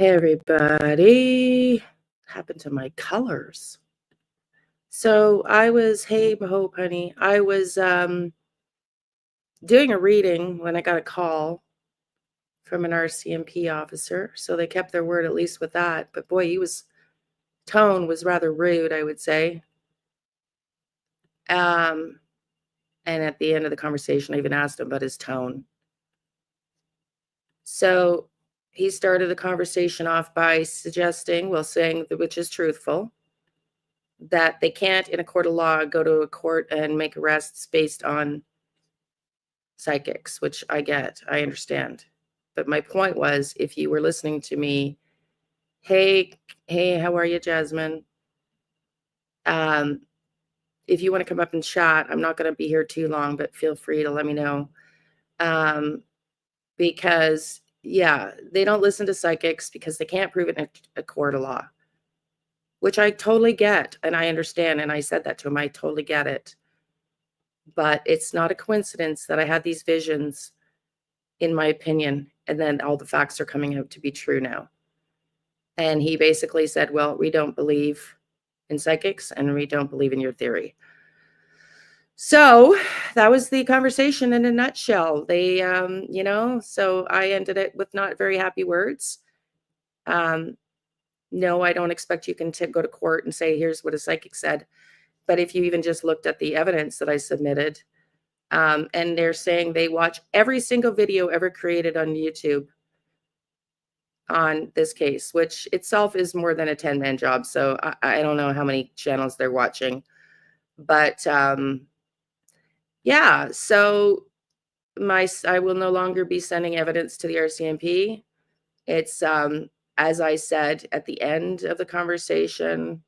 Hey everybody, happened to my colors. So hey Hope honey, I was doing a reading when I got a call from an Rcmp officer. So they kept their word at least with that. But boy, tone was rather rude, I would say. And at the end of the conversation, I even asked him about his tone. So he started the conversation off by suggesting, saying which is truthful, that they can't, in a court of law, go to a court and make arrests based on psychics, which I get, I understand. But my point was, if you were listening to me, hey, how are you, Jasmine? If you want to come up and chat, I'm not going to be here too long, but feel free to let me know. Because, yeah, they don't listen to psychics because they can't prove it in a court of law, which I totally get and I understand. And I said that to him, I totally get it. But it's not a coincidence that I had these visions, in my opinion, and then all the facts are coming out to be true now. And he basically said, well, we don't believe in psychics and we don't believe in your theory. So that was the conversation in a nutshell. They, so I ended it with not very happy words. No, I don't expect you can go to court and say, here's what a psychic said. But if you even just looked at the evidence that I submitted, and they're saying they watch every single video ever created on YouTube on this case, which itself is more than a 10-man job. So I don't know how many channels they're watching. But yeah, so I will no longer be sending evidence to the Rcmp. It's, as I said at the end of the conversation,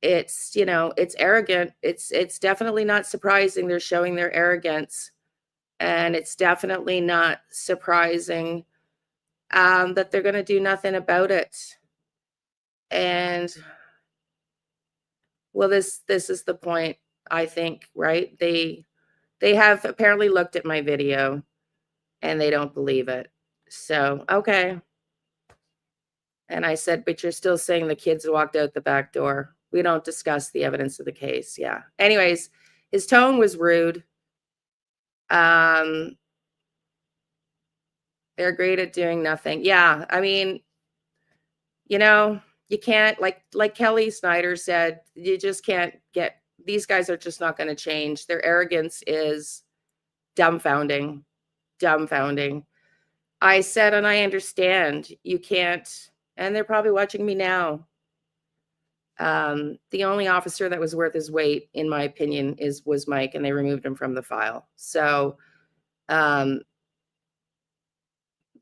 it's, it's arrogant. It's definitely not surprising they're showing their arrogance. And it's definitely not surprising that they're going to do nothing about it. And well, this is the point, I think, right? They have apparently looked at my video and they don't believe it. So, okay. And I said, but you're still saying the kids walked out the back door. We don't discuss the evidence of the case. Yeah. Anyways, his tone was rude. They're great at doing nothing. Yeah. I mean, you can't, like Kelly Snyder said, you just can't get, these guys are just not going to change. Their arrogance is dumbfounding. I said, and I understand you can't, and they're probably watching me now. The only officer that was worth his weight, in my opinion, was Mike, and they removed him from the file. So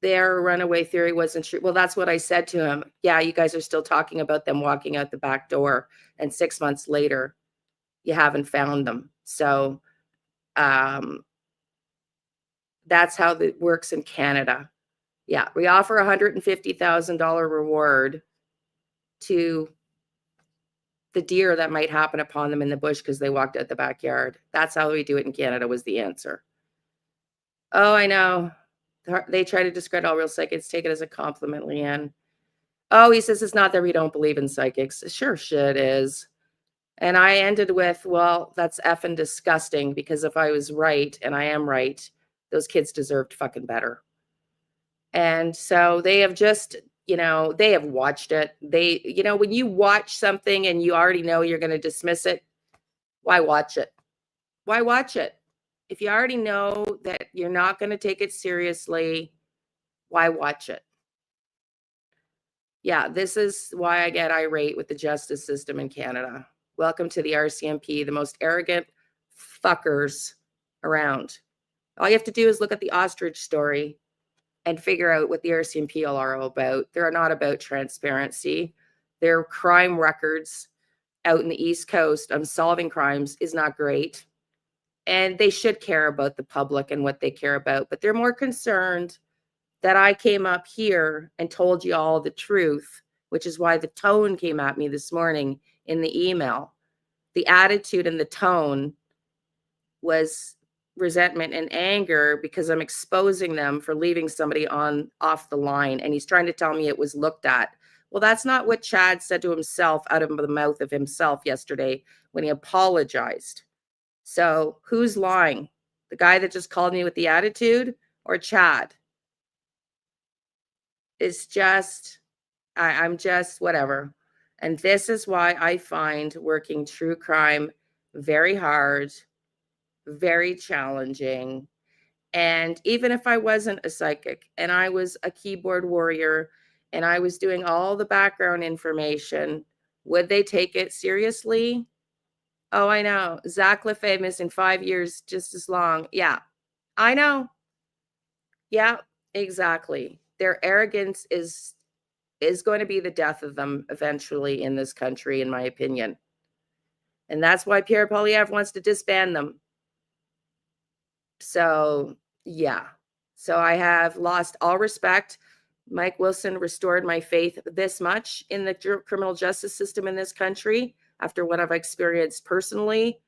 their runaway theory wasn't true. Well, that's what I said to him. Yeah, you guys are still talking about them walking out the back door, and 6 months later, you haven't found them. So that's how it works in Canada. Yeah, we offer $150,000 reward to the deer that might happen upon them in the bush because they walked out the backyard. That's how we do it in Canada, was the answer. Oh, I know. They try to discredit all real psychics. Take it as a compliment, Liane. Oh, he says it's not that we don't believe in psychics. Sure shit is. And I ended with, well, that's effing disgusting, because if I was right, and I am right, those kids deserved fucking better. And so they have just, they have watched it. They, when you watch something and you already know you're going to dismiss it, why watch it? Why watch it? If you already know that you're not going to take it seriously, why watch it? Yeah, this is why I get irate with the justice system in Canada. Welcome to the Rcmp, the most arrogant fuckers around. All you have to do is look at the ostrich story and figure out what the Rcmp are all about. They're not about transparency. Their crime records out in the East Coast on solving crimes is not great. And they should care about the public and what they care about. But they're more concerned that I came up here and told you all the truth, which is why the tone came at me this morning in the email. The attitude and the tone was resentment and anger because I'm exposing them for leaving somebody on off the line, and he's trying to tell me it was looked at. Well, that's not what Chad said to himself out of the mouth of himself yesterday when he apologized. So who's lying? The guy that just called me with the attitude, or Chad? It's just, I'm just whatever. And this is why I find working true crime very hard, very challenging. And even if I wasn't a psychic and I was a keyboard warrior and I was doing all the background information, would they take it seriously? Oh, I know. Zach LaFave missing 5 years, just as long. Yeah, I know. Yeah, exactly. Their arrogance is going to be the death of them eventually in this country, in my opinion. And that's why Pierre Poilievre wants to disband them. So, yeah. So I have lost all respect. Mike Wilson restored my faith this much in the criminal justice system in this country after what I've experienced personally.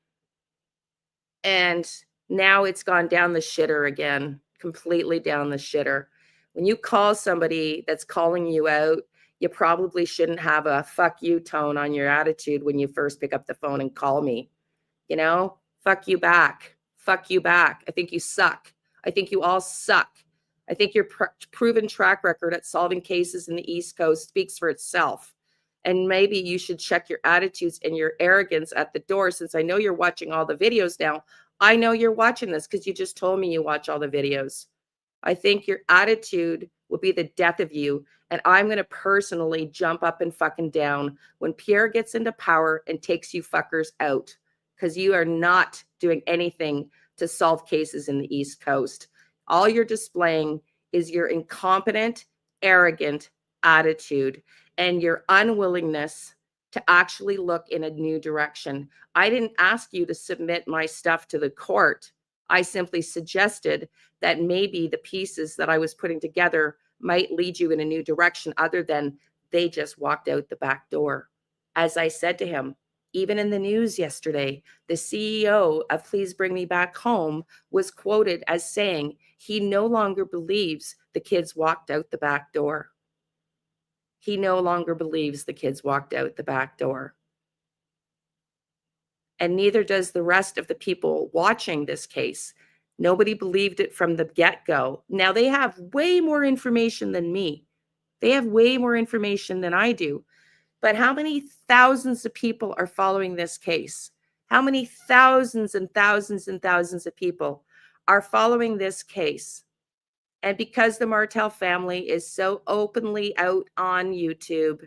And now it's gone down the shitter again, completely down the shitter. When you call somebody that's calling you out, you probably shouldn't have a fuck you tone on your attitude when you first pick up the phone and call me. You know, fuck you back. Fuck you back. I think you suck. I think you all suck. I think your proven track record at solving cases in the East Coast speaks for itself. And maybe you should check your attitudes and your arrogance at the door, since I know you're watching all the videos now. I know you're watching this because you just told me you watch all the videos. I think your attitude will be the death of you. And I'm going to personally jump up and fucking down when Pierre gets into power and takes you fuckers out, because you are not doing anything to solve cases in the East Coast. All you're displaying is your incompetent, arrogant attitude and your unwillingness to actually look in a new direction. I didn't ask you to submit my stuff to the court. I simply suggested that maybe the pieces that I was putting together might lead you in a new direction, other than they just walked out the back door. As I said to him, even in the news yesterday, the CEO of Please Bring Me Back Home was quoted as saying he no longer believes the kids walked out the back door. He no longer believes the kids walked out the back door. And neither does the rest of the people watching this case. Nobody believed it from the get-go. Now, they have way more information than me. They have way more information than I do. But how many thousands of people are following this case? How many thousands and thousands and thousands of people are following this case? And because the Martel family is so openly out on YouTube,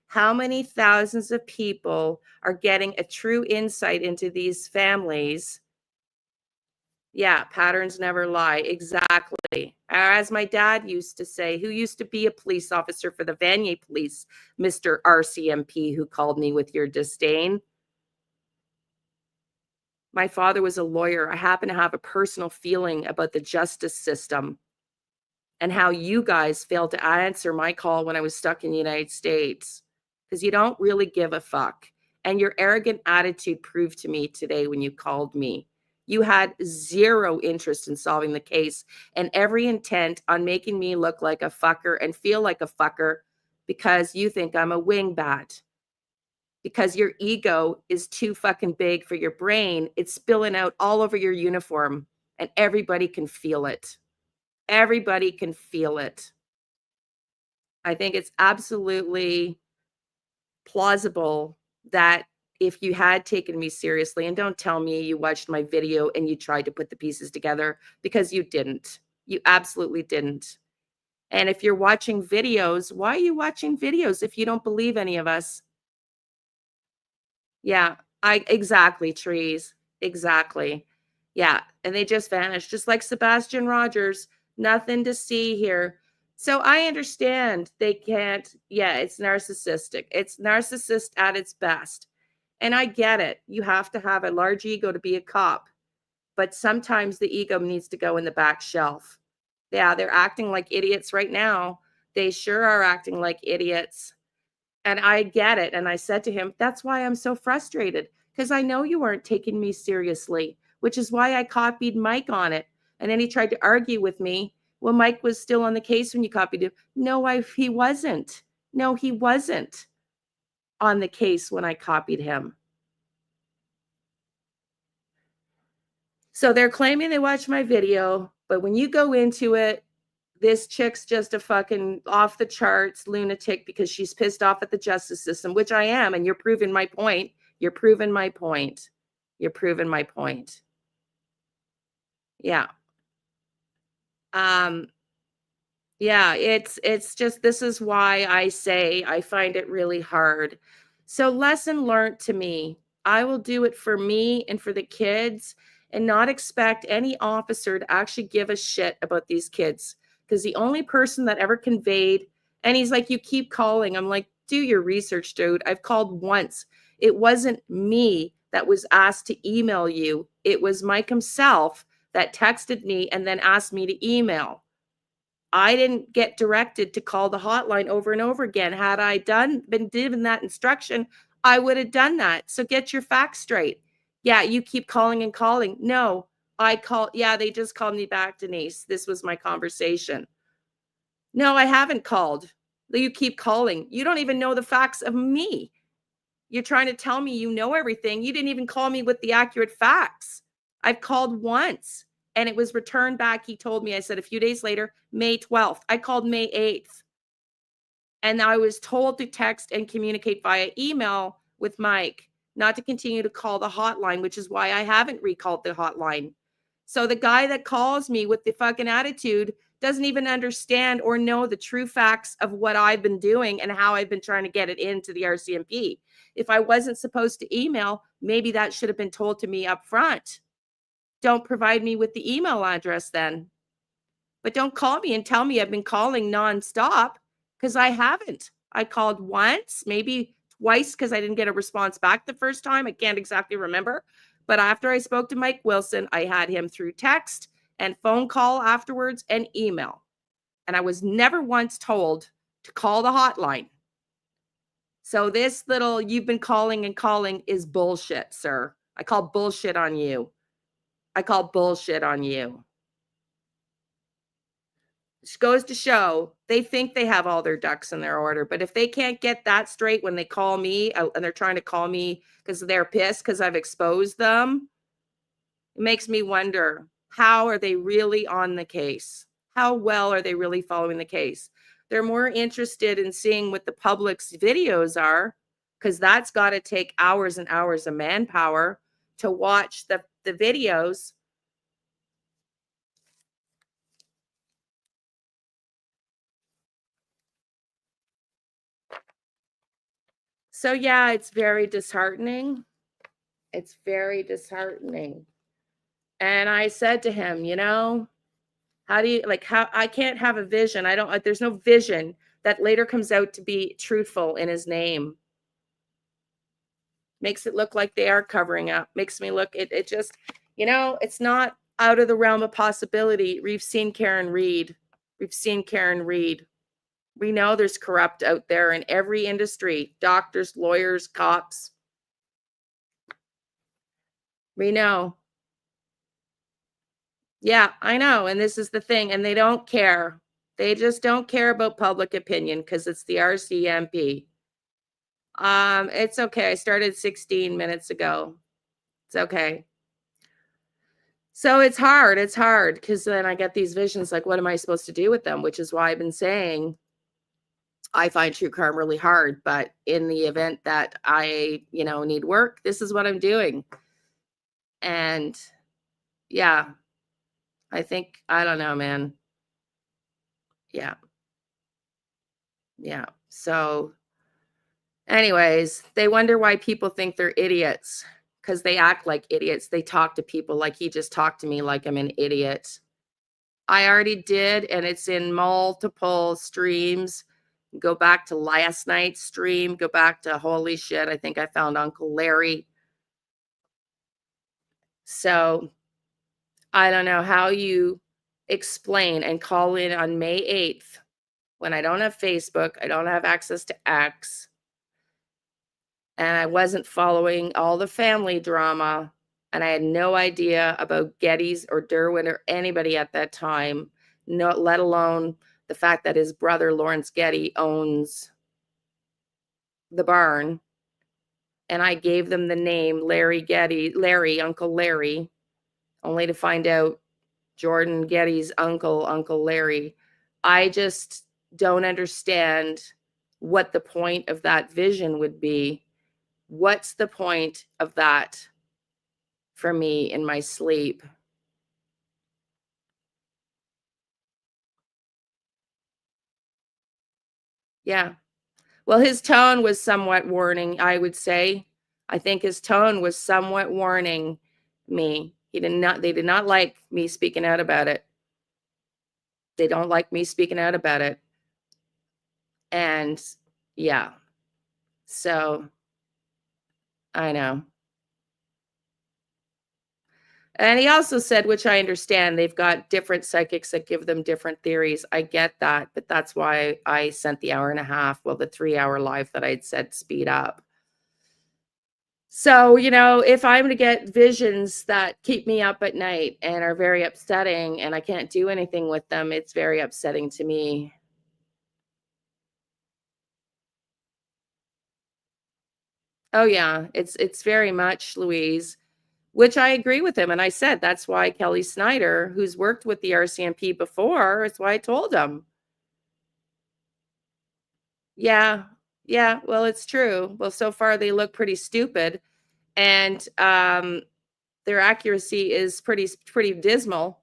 how many thousands of people are getting a true insight into these families? Yeah, patterns never lie. Exactly. As my dad used to say, who used to be a police officer for the Vanier police, Mr. Rcmp, who called me with your disdain. My father was a lawyer. I happen to have a personal feeling about the justice system and how you guys failed to answer my call when I was stuck in the United States, because you don't really give a fuck. And your arrogant attitude proved to me today when you called me. You had zero interest in solving the case and every intent on making me look like a fucker and feel like a fucker because you think I'm a wingbat. Because your ego is too fucking big for your brain. It's spilling out all over your uniform and everybody can feel it. Everybody can feel it. I think it's absolutely plausible that if you had taken me seriously, and don't tell me you watched my video and you tried to put the pieces together, because you didn't. You absolutely didn't. And if you're watching videos, why are you watching videos if you don't believe any of us? Yeah, exactly, trees. Exactly. Yeah, and they just vanished, just like Sebastian Rogers. Nothing to see here. So I understand they can't. Yeah, it's narcissistic. It's narcissist at its best. And I get it. You have to have a large ego to be a cop. But sometimes the ego needs to go in the back shelf. Yeah, they're acting like idiots right now. They sure are acting like idiots. And I get it. And I said to him, that's why I'm so frustrated, because I know you weren't taking me seriously which is why I copied Mike on it. And then he tried to argue with me. Well, Mike was still on the case when you copied him. No, he wasn't. No, he wasn't on the case when I copied him. So they're claiming they watched my video, but when you go into it, this chick's just a fucking off the charts lunatic because she's pissed off at the justice system, which I am. And you're proving my point. You're proving my point. You're proving my point. Yeah. Yeah, it's just, this is why I say I find it really hard. So lesson learned to me, I will do it for me and for the kids and not expect any officer to actually give a shit about these kids. Because the only person that ever conveyed, and he's like, you keep calling. I'm like, do your research, dude. I've called once. It wasn't me that was asked to email you. It was Mike himself that texted me and then asked me to email. I didn't get directed to call the hotline over and over again. Had I been given that instruction, I would have done that. So get your facts straight. Yeah, you keep calling and calling. No, yeah, they just called me back, Denise. This was my conversation. No, I haven't called. You keep calling. You don't even know the facts of me. You're trying to tell me you know everything. You didn't even call me with the accurate facts. I've called once and it was returned back. He told me, I said a few days later, May 12th. I called May 8th. And I was told to text and communicate via email with Mike, not to continue to call the hotline, which is why I haven't recalled the hotline. So the guy that calls me with the fucking attitude doesn't even understand or know the true facts of what I've been doing and how I've been trying to get it into the Rcmp. If I wasn't supposed to email, maybe that should have been told to me up front. Don't provide me with the email address then. But don't call me and tell me I've been calling nonstop, because I haven't. I called once, maybe twice, because I didn't get a response back the first time. I can't exactly remember. But after I spoke to Mike Wilson, I had him through text and phone call afterwards and email. And I was never once told to call the hotline. So this little, you've been calling and calling is bullshit, sir. I call bullshit on you. I call bullshit on you. Which goes to show they think they have all their ducks in their order. But if they can't get that straight when they call me and they're trying to call me because they're pissed because I've exposed them, it makes me wonder, how are they really on the case? How well are they really following the case? They're more interested in seeing what the public's videos are, because that's got to take hours and hours of manpower to watch the videos. So yeah, it's very disheartening. It's very disheartening. And I said to him, how do you, how I can't have a vision. There's no vision that later comes out to be truthful in his name. Makes it look like they are covering up. Makes me look, it just, it's not out of the realm of possibility. We've seen Karen Reed. We've seen Karen Reed. We know there's corrupt out there in every industry, doctors, lawyers, cops. We know. Yeah, I know. And this is the thing. And they don't care. They just don't care about public opinion because it's the Rcmp. It's okay. I started 16 minutes ago. It's okay. So it's hard. It's hard because then I get these visions like, what am I supposed to do with them? Which is why I've been saying I find true crime really hard. But in the event that I, need work, this is what I'm doing. And yeah, I don't know, man. Yeah. Yeah. So anyways, they wonder why people think they're idiots, because they act like idiots. They talk to people like he just talked to me like I'm an idiot. I already did, and it's in multiple streams. Go back to last night's stream. Go back to, holy shit, I think I found Uncle Larry. So I don't know how you explain and call in on May 8th when I don't have Facebook, I don't have access to X, and I wasn't following all the family drama. And I had no idea about Getty's or Derwent or anybody at that time, no, let alone the fact that his brother Lawrence Getty owns the barn. And I gave them the name Larry Getty, Larry, Uncle Larry, only to find out Jordan Getty's uncle, Uncle Larry. I just don't understand what the point of that vision would be. What's the point of that for me in my sleep? Yeah. Well, his tone was somewhat warning, I would say. I think his tone was somewhat warning me. They did not like me speaking out about it. They don't like me speaking out about it. And yeah. So I know. And he also said, which I understand, they've got different psychics that give them different theories. I get that, but that's why I sent the hour and a half, well, the 3-hour live that I'd said speed up. So, if I'm to get visions that keep me up at night and are very upsetting and I can't do anything with them, it's very upsetting to me. Oh yeah, it's very much, Louise, which I agree with him. And I said that's why Kelly Snyder, who's worked with the RCMP before, it's why I told him. Yeah. Yeah, well, it's true. Well, so far they look pretty stupid, and their accuracy is pretty dismal,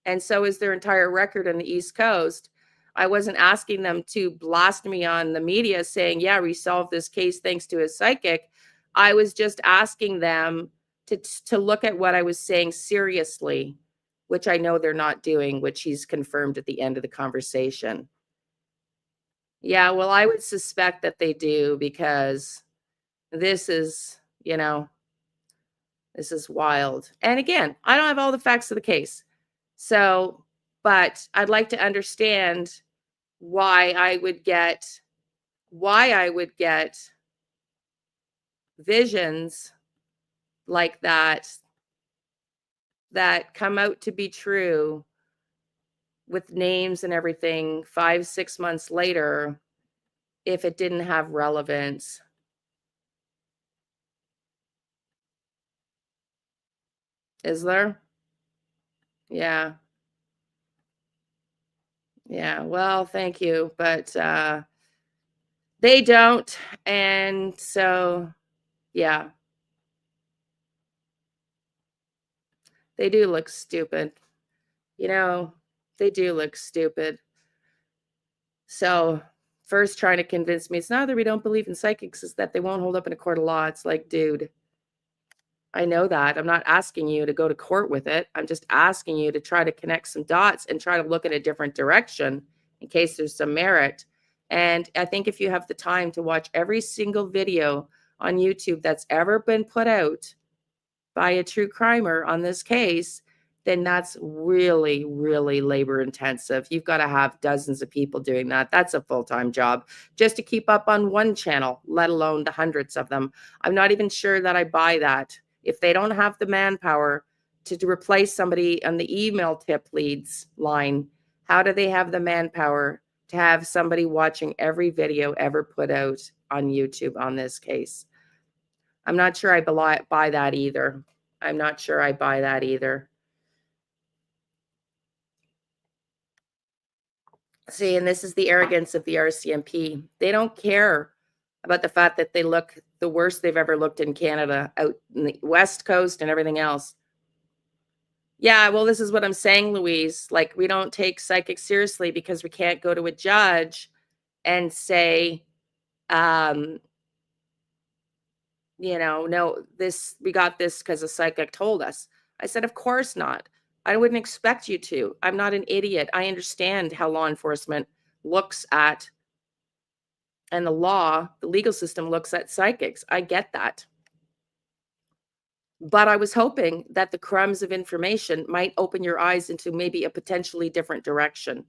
and so is their entire record on the East Coast. I wasn't asking them to blast me on the media saying, "Yeah, we solved this case thanks to a psychic." I was just asking them to look at what I was saying seriously, which I know they're not doing, which he's confirmed at the end of the conversation. Yeah, well, I would suspect that they do because this is, this is wild. And again, I don't have all the facts of the case. So, but I'd like to understand why I would get why I would get visions like that come out to be true with names and everything 5, 6 months later if it didn't have relevance. Is there? Yeah. Yeah. Well, thank you, but they don't, and so yeah, they do look stupid. You know, they do look stupid. So, first trying to convince me it's not that we don't believe in psychics, it's that they won't hold up in a court of law. It's like, dude, I know that. I'm not asking you to go to court with it. I'm just asking you to try to connect some dots and try to look in a different direction in case there's some merit. And I think if you have the time to watch every single video on YouTube that's ever been put out by a true crimer on this case, then that's really, really labor intensive. You've got to have dozens of people doing that. That's a full-time job just to keep up on one channel, let alone the hundreds of them. I'm not even sure that I buy that. If they don't have the manpower to replace somebody on the email tip leads line, how do they have the manpower to have somebody watching every video ever put out on YouTube on this case? I'm not sure I buy that either. I'm not sure I buy that either. See, and this is the arrogance of the RCMP. They don't care about the fact that they look the worst they've ever looked in Canada, out in the West Coast and everything else. Yeah, well, this is what I'm saying, Louise. Like, we don't take psychics seriously because we can't go to a judge and say, um, no, we got this because a psychic told us. I said, of course not. I wouldn't expect you to. I'm not an idiot. I understand how law enforcement looks at, and the legal system looks at psychics. I get that. But I was hoping that the crumbs of information might open your eyes into maybe a potentially different direction.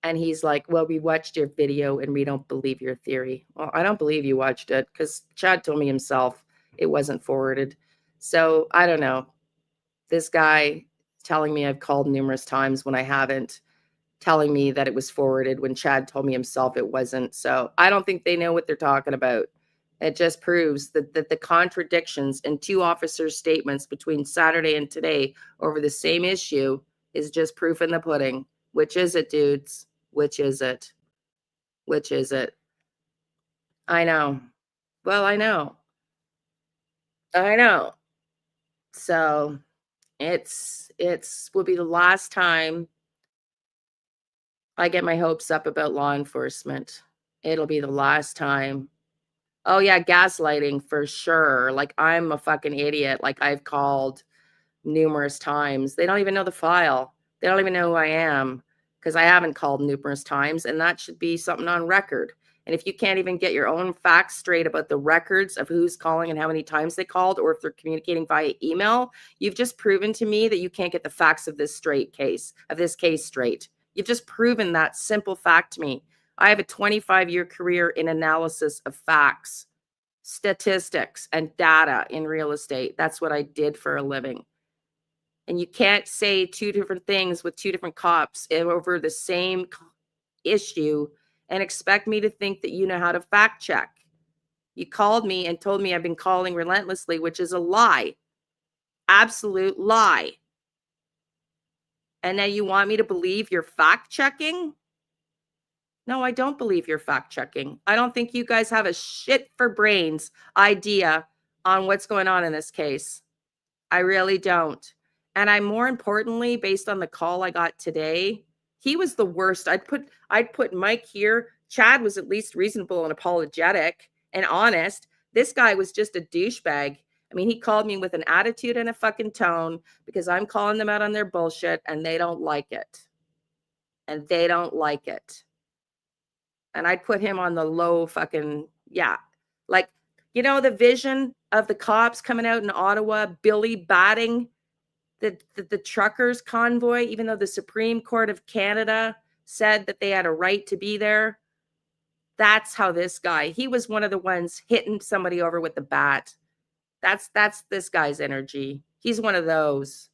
And he's like, well, we watched your video and we don't believe your theory. Well, I don't believe you watched it because Chad told me himself it wasn't forwarded. So I don't know. This guy telling me I've called numerous times when I haven't, telling me that it was forwarded when Chad told me himself it wasn't. So I don't think they know what they're talking about. It just proves that the contradictions in two officers' statements between Saturday and today over the same issue is just proof in the pudding. Which is it, dudes? Which is it? Which is it? I know. Well, I know. I know. So it's will be the last time I get my hopes up about law enforcement. It'll be the last time. Oh yeah, gaslighting for sure. Like I'm a fucking idiot. Like I've called numerous times. They don't even know the file. They don't even know who I am because I haven't called numerous times, and that should be something on record. And if you can't even get your own facts straight about the records of who's calling and how many times they called, or if they're communicating via email, you've just proven to me that you can't get the facts of this case straight. You've just proven that simple fact to me. I have a 25-year career in analysis of facts, statistics, and data in real estate. That's what I did for a living. And you can't say two different things with two different cops over the same issue and expect me to think that you know how to fact check. You called me and told me I've been calling relentlessly, which is a lie. Absolute lie. And now you want me to believe you're fact checking? No, I don't believe you're fact checking. I don't think you guys have a shit for brains idea on what's going on in this case. I really don't. And I more importantly, based on the call I got today, he was the worst. I'd put Mike here. Chad was at least reasonable and apologetic and honest. This guy was just a douchebag. I mean, he called me with an attitude and a fucking tone because I'm calling them out on their bullshit and they don't like it. And they don't like it. And I'd put him on the low fucking, yeah. Like, the vision of the cops coming out in Ottawa, Billy batting the truckers convoy, even though the Supreme Court of Canada said that they had a right to be there. That's how this guy, he was one of the ones hitting somebody over with the bat. That's this guy's energy. He's one of those.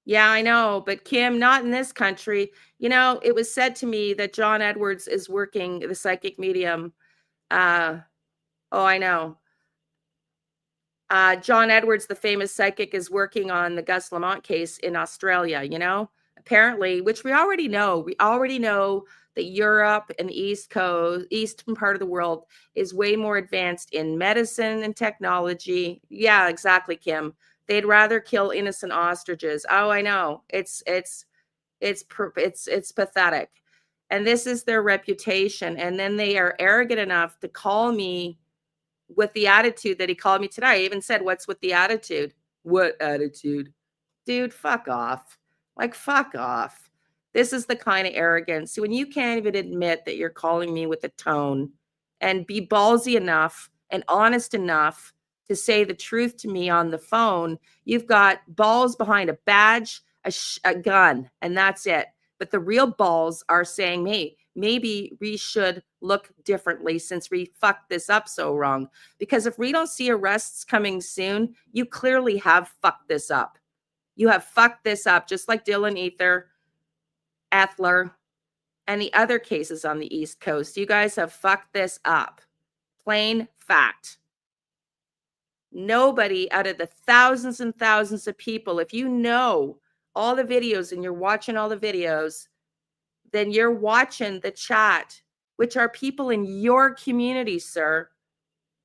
Yeah, I know, but Kim, not in this country. It was said to me that John Edwards is working the psychic medium. Oh, I know. John Edwards, the famous psychic, is working on the Gus Lamont case in Australia, apparently, which we already know. We already know that Europe and the eastern part of the world is way more advanced in medicine and technology. Yeah, exactly, Kim. They'd rather kill innocent ostriches. Oh, I know. It's pathetic. And this is their reputation. And then they are arrogant enough to call me with the attitude that he called me today. I even said, "What's with the attitude?" What attitude? Dude, fuck off. Like, fuck off. This is the kind of arrogance. When you can't even admit that you're calling me with a tone and be ballsy enough and honest enough to say the truth to me on the phone, you've got balls behind a badge, a gun, and that's it. But the real balls are saying, hey, maybe we should look differently since we fucked this up so wrong. Because if we don't see arrests coming soon, you clearly have fucked this up. You have fucked this up, just like Dylan Ether, Ethler, and the other cases on the East Coast. You guys have fucked this up. Plain fact. Nobody out of the thousands and thousands of people, if you know all the videos and you're watching all the videos, then you're watching the chat, which are people in your community, sir.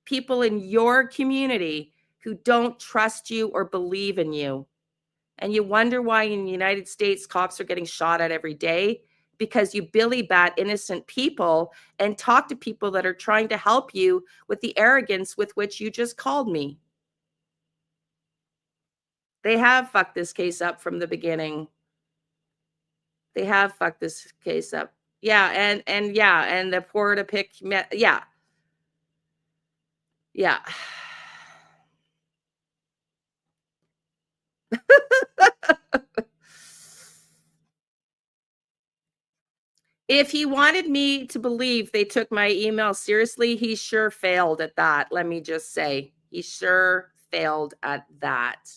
People in your community who don't trust you or believe in you. And you wonder why in the United States cops are getting shot at every day, because you billy bat innocent people and talk to people that are trying to help you with the arrogance with which you just called me. They have fucked this case up from the beginning. They have fucked this case up. Yeah, and the Porta pick, yeah. Yeah. If he wanted me to believe they took my email seriously, he sure failed at that. Let me just say, he sure failed at that.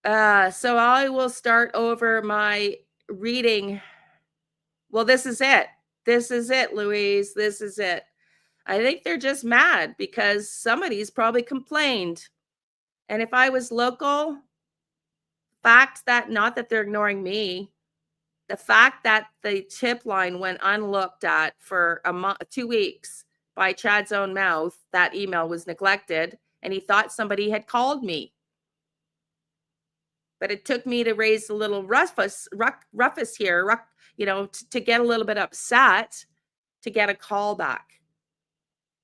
So I will start over my reading. Well, this is it. This is it, Louise. This is it. I think they're just mad because somebody's probably complained. And if I was local, fact that not that they're ignoring me, the fact that the tip line went unlooked at for 2 weeks by Chad's own mouth, that email was neglected, and he thought somebody had called me. But it took me to raise a little ruffus here, to get a little bit upset to get a call back.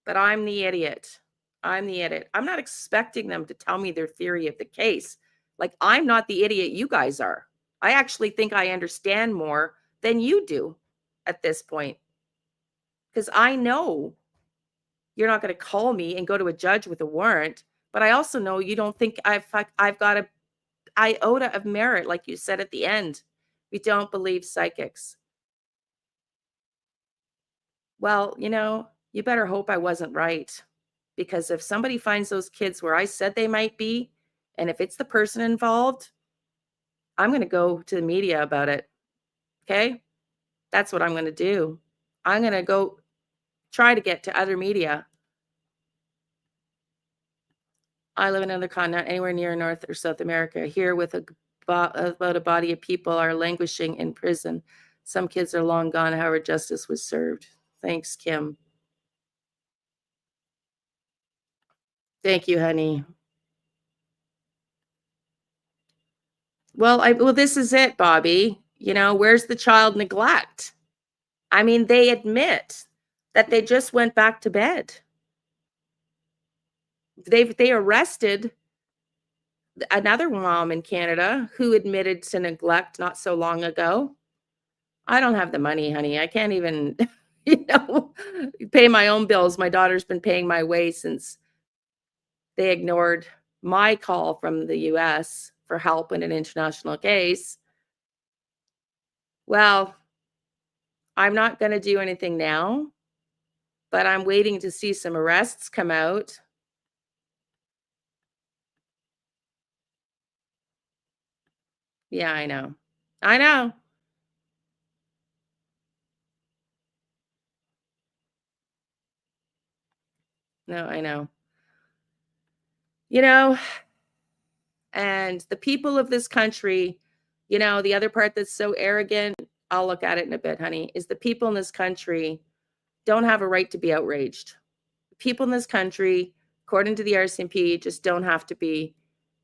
But I'm the idiot. I'm the idiot. I'm not expecting them to tell me their theory of the case. Like, I'm not the idiot you guys are. I actually think I understand more than you do at this point. Because I know you're not going to call me and go to a judge with a warrant. But I also know you don't think I've got a iota of merit, like you said at the end. We don't believe psychics. Well, you better hope I wasn't right. Because if somebody finds those kids where I said they might be, and if it's the person involved, I'm going to go to the media about it. Okay? That's what I'm going to do. I'm going to go try to get to other media. I live in another continent, anywhere near North or South America. Here, with about a body of people are languishing in prison. Some kids are long gone. However, justice was served. Thanks, Kim. Thank you, honey. Well, this is it, Bobby. Where's the child neglect? I mean, they admit that they just went back to bed. They arrested another mom in Canada who admitted to neglect not so long ago. I don't have the money, honey. I can't even, pay my own bills. My daughter's been paying my way since they ignored my call from the US for help in an international case. Well, I'm not going to do anything now, but I'm waiting to see some arrests come out. Yeah, I know. I know. No, I know. You know, and the people of this country, the other part that's so arrogant, I'll look at it in a bit, honey, is the people in this country don't have a right to be outraged. People in this country, according to the Rcmp, just don't have to be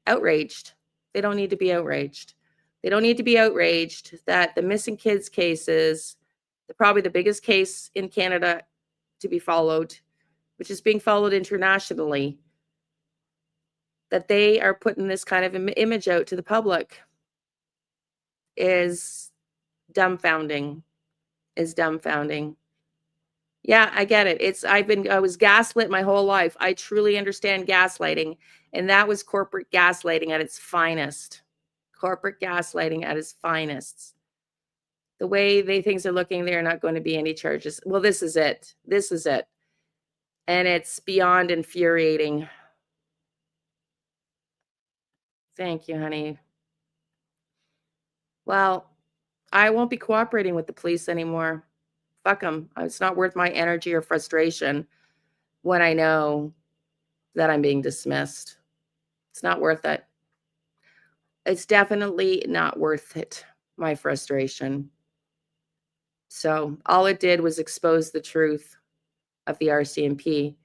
outraged. They don't need to be outraged. They don't need to be outraged that the missing kids cases, probably the biggest case in Canada to be followed, which is being followed internationally, that they are putting this kind of image out to the public is dumbfounding. Yeah, I get it. I was gaslit my whole life. I truly understand gaslighting. And that was corporate gaslighting at its finest. Corporate gaslighting at its finest. The way things are looking, there are not going to be any charges. Well, this is it. This is it. And it's beyond infuriating. Thank you, honey. Well, I won't be cooperating with the police anymore. Fuck them. It's not worth my energy or frustration when I know that I'm being dismissed. It's not worth it. It's definitely not worth it, my frustration. So all it did was expose the truth of the Rcmp.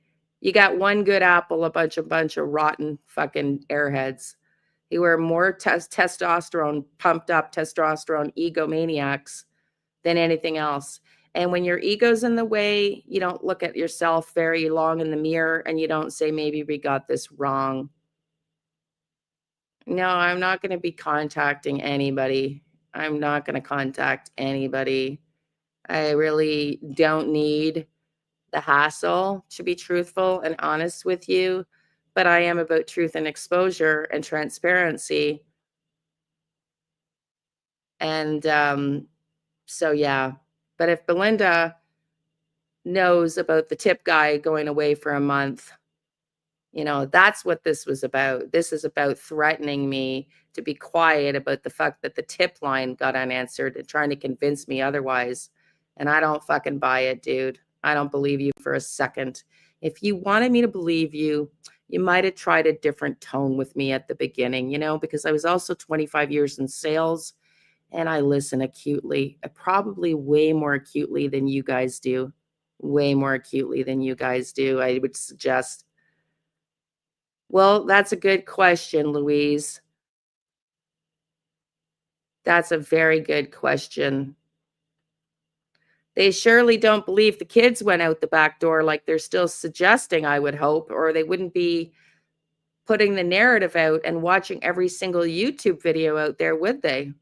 You got one good apple, a bunch of rotten fucking airheads who are more testosterone, pumped up testosterone egomaniacs than anything else. And when your ego's in the way, you don't look at yourself very long in the mirror and you don't say, maybe we got this wrong. No, I'm not going to be contacting anybody. I'm not going to contact anybody. I really don't need the hassle, to be truthful and honest with you. But I am about truth and exposure and transparency. And So yeah, but if Belinda knows about the tip guy going away for a month, that's what this was about. This is about threatening me to be quiet about the fact that the tip line got unanswered and trying to convince me otherwise. And I don't fucking buy it, dude. I don't believe you for a second. If you wanted me to believe you, you might have tried a different tone with me at the beginning, because I was also 25 years in sales and I listen acutely, probably way more acutely than you guys do. Way more acutely than you guys do, I would suggest. Well, that's a good question, Louise. That's a very good question. They surely don't believe the kids went out the back door like they're still suggesting, I would hope, or they wouldn't be putting the narrative out and watching every single YouTube video out there, would they?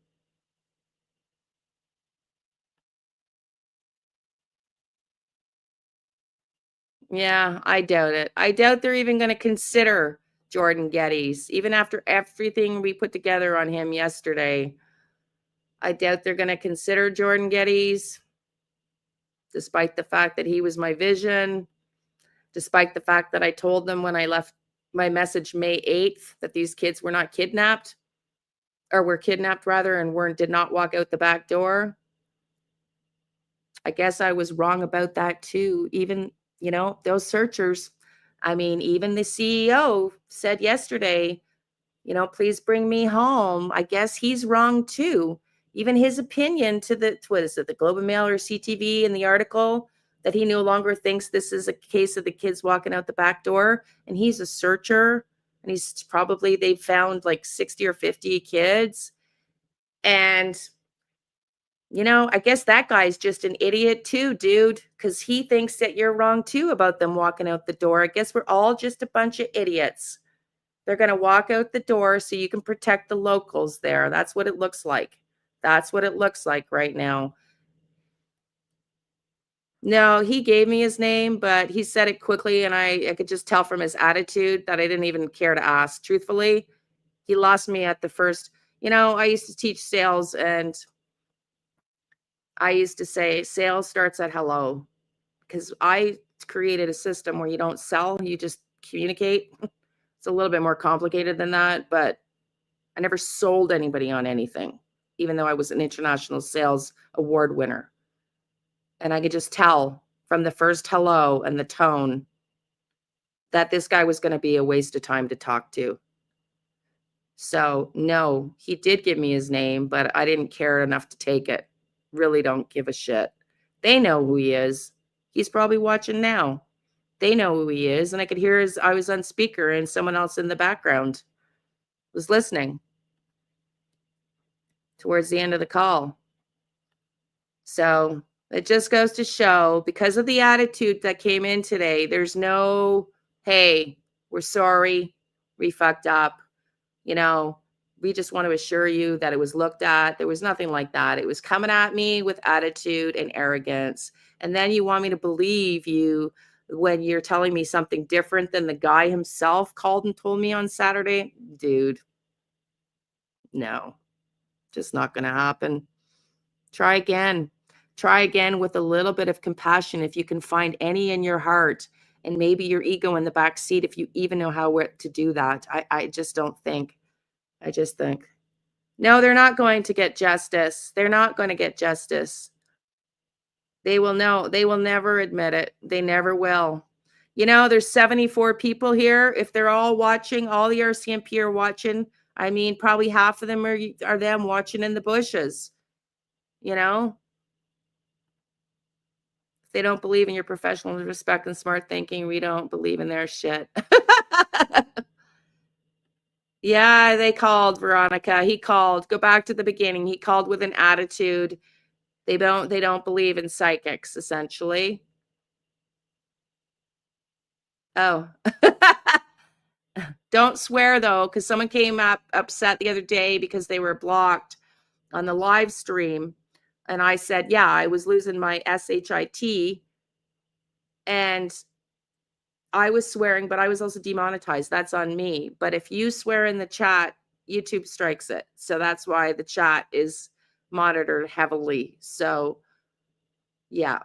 Yeah, I doubt it. I doubt they're even going to consider Jordan Geddes, even after everything we put together on him yesterday. I doubt they're going to consider Jordan Geddes, despite the fact that he was my vision, despite the fact that I told them when I left my message May 8th that these kids were not kidnapped, or were kidnapped rather, and did not walk out the back door. I guess I was wrong about that too. Even, those searchers, even the CEO said yesterday, please bring me home. I guess he's wrong too. Even his opinion to what is it, the Globe and Mail or CTV in the article, that he no longer thinks this is a case of the kids walking out the back door. And he's a searcher, and they found like 60 or 50 kids. And, I guess that guy's just an idiot too, dude, because he thinks that you're wrong too about them walking out the door. I guess we're all just a bunch of idiots. They're going to walk out the door so you can protect the locals there. That's what it looks like. That's what it looks like right now. No, he gave me his name, but he said it quickly, and I could just tell from his attitude that I didn't even care to ask. Truthfully, he lost me at the first. I used to teach sales, and I used to say sales starts at hello, because I created a system where you don't sell, you just communicate. It's a little bit more complicated than that, but I never sold anybody on anything, even though I was an international sales award winner. And I could just tell from the first hello and the tone that this guy was going to be a waste of time to talk to. So, no, he did give me his name, but I didn't care enough to take it. Really don't give a shit. They know who he is. He's probably watching now. They know who he is. And I could hear I was on speaker and someone else in the background was listening towards the end of the call. So it just goes to show, because of the attitude that came in today, there's no, hey, we're sorry, we fucked up. We just want to assure you that it was looked at. There was nothing like that. It was coming at me with attitude and arrogance. And then you want me to believe you when you're telling me something different than the guy himself called and told me on Saturday? Dude, no, just not going to happen. Try again. Try again with a little bit of compassion if you can find any in your heart, and maybe your ego in the back seat if you even know how to do that. I just don't think. I just think. No, they're not going to get justice. They're not going to get justice. They will know. They will never admit it. They never will. There's 74 people here. If they're all watching, all the Rcmp are watching. Probably half of them are them watching in the bushes. If they don't believe in your professional respect and smart thinking, we don't believe in their shit. Yeah, they called, Veronica. He called. Go back to the beginning. He called with an attitude. They don't believe in psychics, essentially. Oh. Don't swear though, because someone came up upset the other day because they were blocked on the live stream. And I said, yeah, I was losing my SHIT. And I was swearing, but I was also demonetized. That's on me. But if you swear in the chat, YouTube strikes it. So that's why the chat is monitored heavily. So, yeah.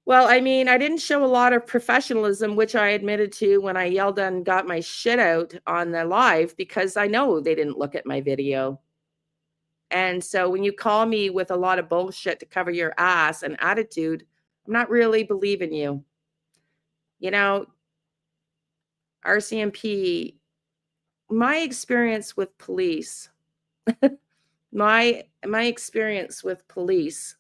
Well, I mean, I didn't show a lot of professionalism, which I admitted to when I yelled and got my shit out on the live, because I know they didn't look at my video. And so when you call me with a lot of bullshit to cover your ass and attitude, I'm not really believing you. You know, Rcmp, my experience with police, my experience with police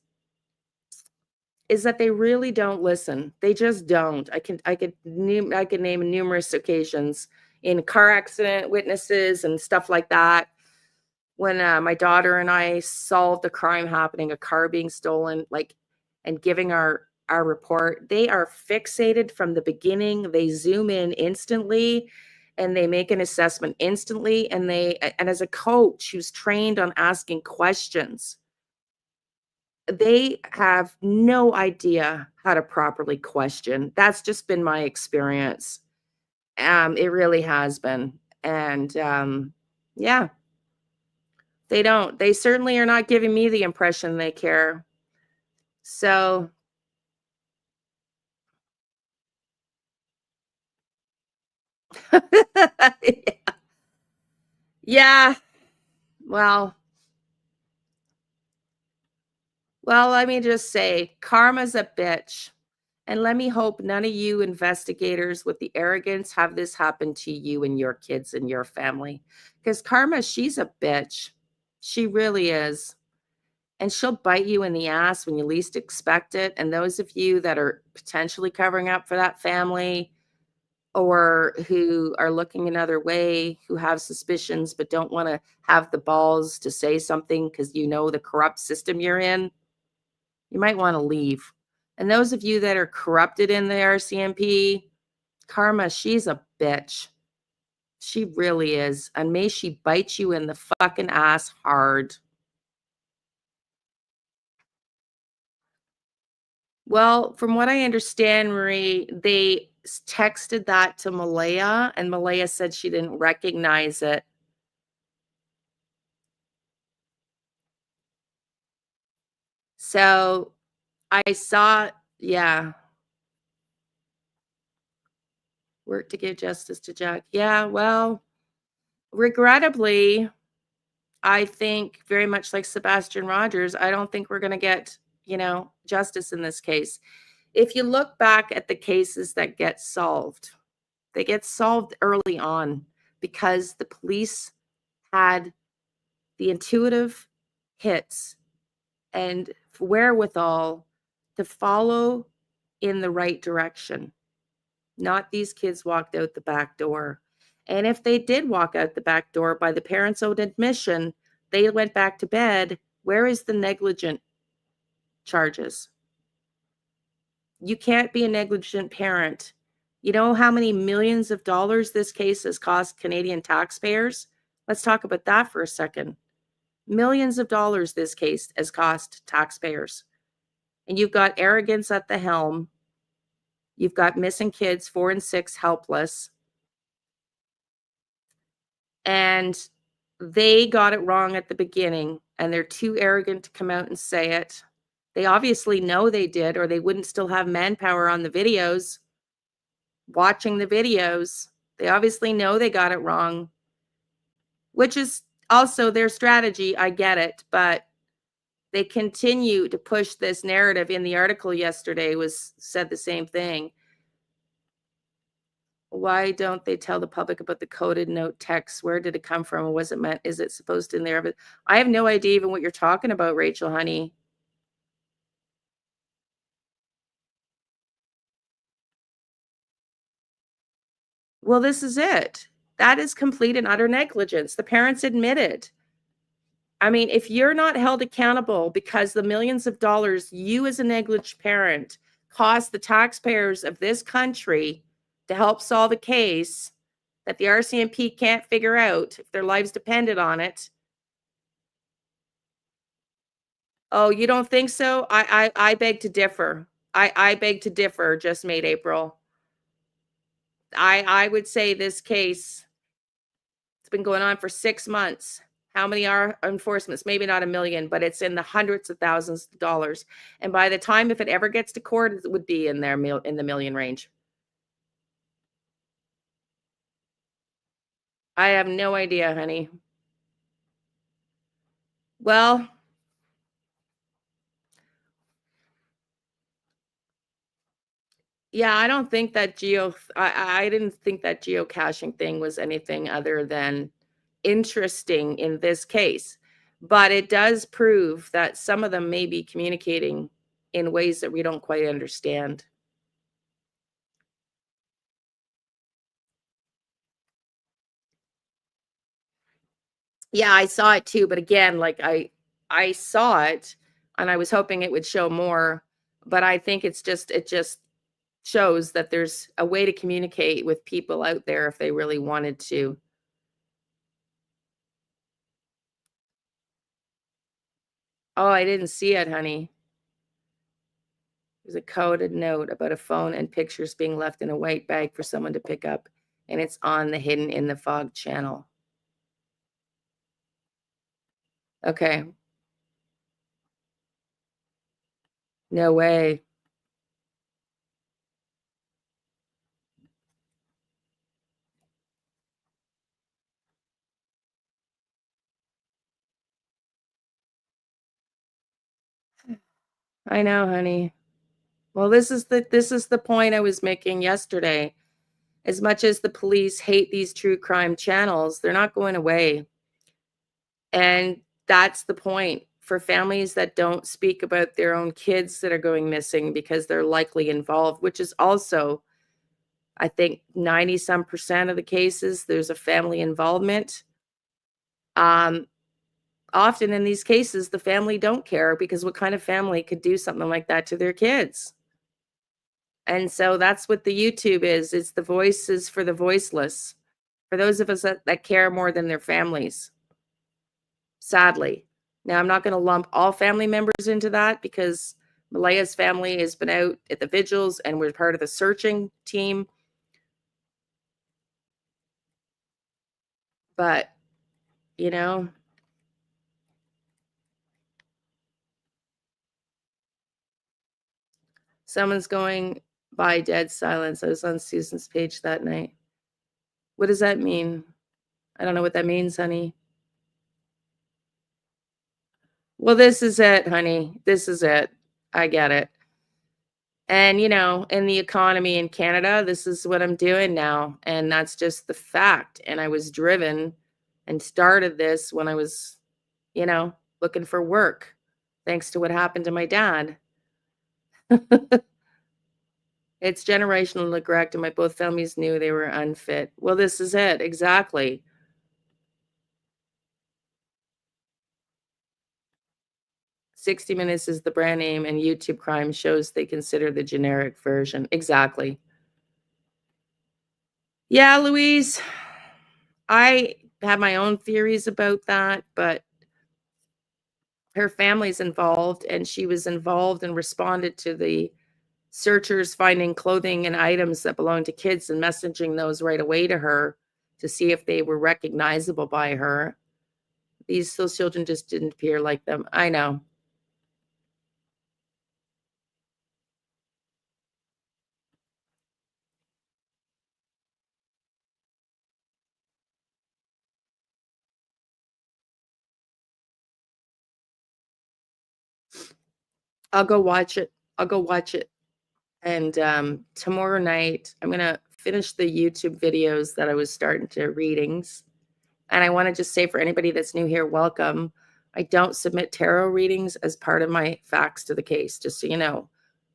is that they really don't listen. They just don't. I could name numerous occasions in car accident witnesses and stuff like that. When my daughter and I solved a crime happening, a car being stolen, like, and giving our report, they are fixated from the beginning. They zoom in instantly, and they make an assessment instantly. And as a coach who's trained on asking questions, they have no idea how to properly question. That's just been my experience. It really has been. And yeah, they don't. They certainly are not giving me the impression they care. So, yeah. Well, let me just say, karma's a bitch. And let me hope none of you investigators with the arrogance have this happen to you and your kids and your family. Because karma, she's a bitch. She really is. And she'll bite you in the ass when you least expect it. And those of you that are potentially covering up for that family, or who are looking another way, who have suspicions but don't want to have the balls to say something because you know the corrupt system you're in, you might want to leave. And those of you that are corrupted in the Rcmp, karma, she's a bitch. She really is. And may she bite you in the fucking ass hard. Well, from what I understand, Marie, they texted that to Malaya, and Malaya said she didn't recognize it. So I saw, yeah, work to give justice to Jack. Yeah, well, regrettably, I think very much like Sebastian Rogers, I don't think we're going to get, justice in this case. If you look back at the cases that get solved, they get solved early on because the police had the intuitive hits and wherewithal to follow in the right direction. Not these kids walked out the back door. And if they did walk out the back door by the parents' own admission, they went back to bed. Where is the negligent charges? You can't be a negligent parent. You know how many millions of dollars this case has cost Canadian taxpayers? Let's talk about that for a second. Millions of dollars this case has cost taxpayers. And you've got arrogance at the helm. You've got missing kids, 4 and 6, helpless. And they got it wrong at the beginning, and they're too arrogant to come out and say it. They obviously know they did, or they wouldn't still have manpower on the videos, watching the videos. They obviously know they got it wrong, which is also their strategy. I get it, but they continue to push this narrative. In the article yesterday said the same thing. Why don't they tell the public about the coded note text? Where did it come from? Was it meant? Is it supposed in there? But I have no idea even what you're talking about, Rachel, honey. Well, this is it. That is complete and utter negligence. The parents admitted. I mean, if you're not held accountable because the millions of dollars you as a negligent parent cost the taxpayers of this country to help solve a case that the RCMP can't figure out if their lives depended on it. Oh, you don't think so? I beg to differ. I beg to differ, just made April. I would say this case, it's been going on for 6 months, How many are enforcements? Maybe not a million, but it's in the hundreds of thousands of dollars. And by the time, if it ever gets to court, it would be in there in the million range. I have no idea, honey. Well, yeah, I don't think that I didn't think that geocaching thing was anything other than interesting in this case. But it does prove that some of them may be communicating in ways that we don't quite understand. Yeah, I saw it too, but again, like I saw it and I was hoping it would show more, but I think it just shows that there's a way to communicate with people out there if they really wanted to. Oh, I didn't see it, honey. There's a coded note about a phone and pictures being left in a white bag for someone to pick up, and it's on the hidden in the fog channel. Okay. No way. I know, honey. Well, this is the point I was making yesterday. As much as the police hate these true crime channels, they're not going away. And that's the point for families that don't speak about their own kids that are going missing because they're likely involved, which is also, I think, 90 some percent of the cases, there's a family involvement. Um, Often in these cases, the family don't care because what kind of family could do something like that to their kids? And so that's what the YouTube is. It's the voices for the voiceless, for those of us that care more than their families, sadly. Now, I'm not going to lump all family members into that because Malaya's family has been out at the vigils and we're part of the searching team. But, you know, someone's going by dead silence. I was on Susan's page that night. What does that mean? I don't know what that means, honey. Well, this is it, honey. This is it. I get it. And, in the economy in Canada, this is what I'm doing now. And that's just the fact. And I was driven and started this when I was, looking for work, thanks to what happened to my dad. It's generational neglect, and my both families knew they were unfit. Well, this is it. Exactly. 60 Minutes is the brand name, and YouTube crime shows they consider the generic version. Exactly. Yeah, Louise, I have my own theories about that, but her family's involved, and she was involved and responded to the searchers finding clothing and items that belong to kids and messaging those right away to her to see if they were recognizable by her. Those children just didn't appear like them. I know. I'll go watch it. I'll go watch it. And tomorrow night, I'm gonna finish the YouTube videos that I was starting to readings. And I want to just say for anybody that's new here, welcome. I don't submit tarot readings as part of my facts to the case, just so you know.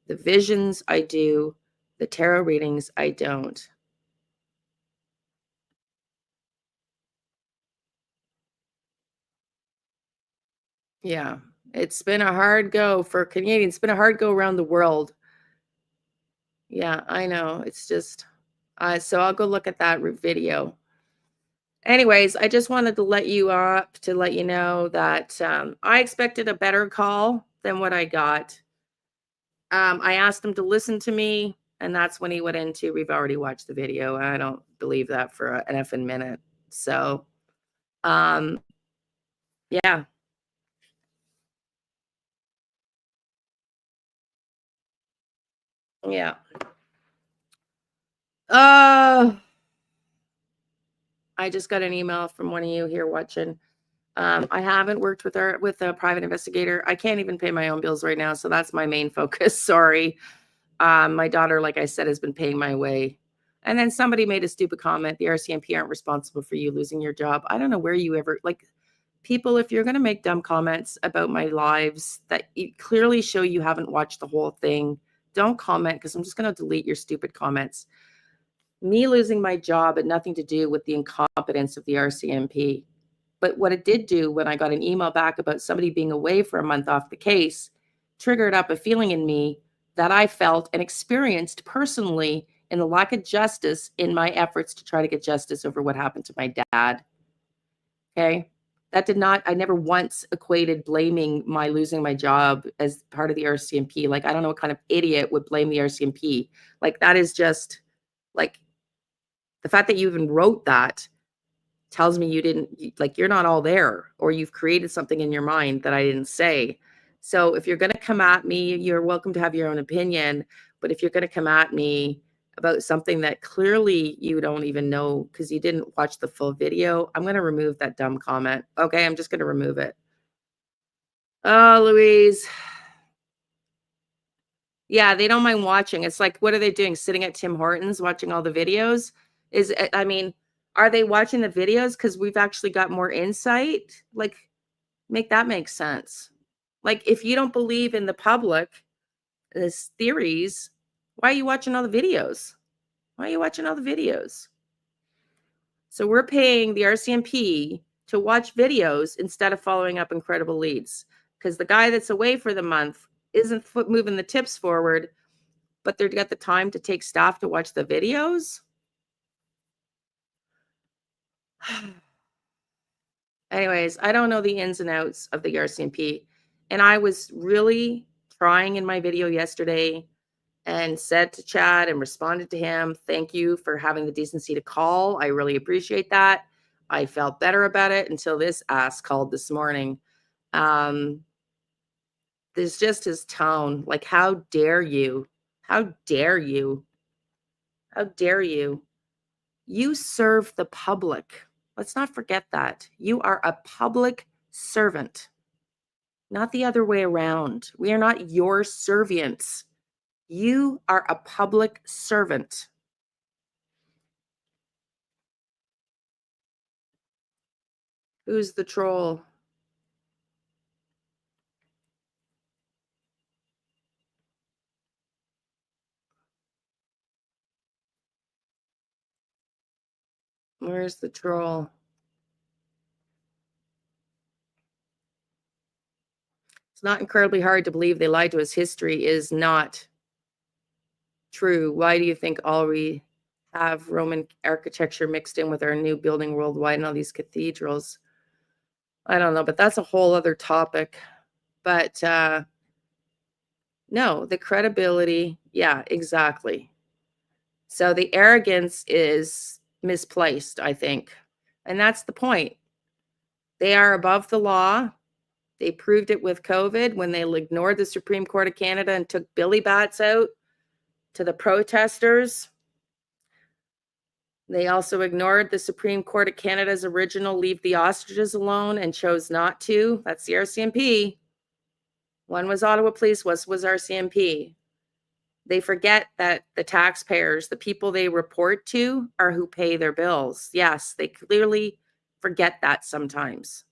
The visions I do, the tarot readings I don't. Yeah. It's been a hard go for Canadians. It's been a hard go around the world. Yeah, I know. It's just so I'll go look at that video. Anyways, I just wanted to let you know that I expected a better call than what I got. I asked him to listen to me, and that's when he went into, "We've already watched the video." I don't believe that for an effing minute. So, um, Yeah. Yeah. Uh, I just got an email from one of you here watching. I haven't worked with a private investigator. I can't even pay my own bills right now, so that's my main focus. Sorry. My daughter, like I said, has been paying my way. And then somebody made a stupid comment. The RCMP aren't responsible for you losing your job. I don't know where you ever like people. If you're going to make dumb comments about my lives that clearly show you haven't watched the whole thing, don't comment because I'm just going to delete your stupid comments. Me losing my job had nothing to do with the incompetence of the RCMP. But what it did do when I got an email back about somebody being away for a month off the case triggered up a feeling in me that I felt and experienced personally in the lack of justice in my efforts to try to get justice over what happened to my dad. Okay. That did not, I never once equated blaming my losing my job as part of the RCMP. Like, I don't know what kind of idiot would blame the RCMP. Like, that is just like the fact that you even wrote that tells me you didn't like you're not all there or you've created something in your mind that I didn't say. So if you're going to come at me, you're welcome to have your own opinion, but if you're going to come at me about something that clearly you don't even know because you didn't watch the full video, I'm going to remove that dumb comment. Okay, I'm just going to remove it. Oh, Louise. Yeah, they don't mind watching. It's like, what are they doing? Sitting at Tim Hortons watching all the videos? I mean, are they watching the videos because we've actually got more insight? Like, make that make sense. Like, if you don't believe in the public, this theories, why are you watching all the videos? Why are you watching all the videos? So we're paying the RCMP to watch videos instead of following up incredible leads because the guy that's away for the month isn't moving the tips forward, but they've got the time to take staff to watch the videos. Anyways, I don't know the ins and outs of the RCMP. And I was really trying in my video yesterday and said to Chad and responded to him, thank you for having the decency to call. I really appreciate that. I felt better about it until this ass called this morning. There's just his tone. Like, how dare you? How dare you? How dare you? You serve the public. Let's not forget that. You are a public servant, not the other way around. We are not your servants. You are a public servant. Who's the troll? Where's the troll? It's not incredibly hard to believe they lied to us. History is not true. Why do you think all we have Roman architecture mixed in with our new building worldwide and all these cathedrals? I don't know, but that's a whole other topic. But no, the credibility, yeah, exactly. So the arrogance is misplaced, I think. And that's the point. They are above the law. They proved it with COVID when they ignored the Supreme Court of Canada and took billy bats out to the protesters. They also ignored the Supreme Court of Canada's original leave the ostriches alone and chose not to. That's the RCMP. One was Ottawa Police, was RCMP. They forget that the taxpayers, the people they report to, are who pay their bills. Yes, they clearly forget that sometimes.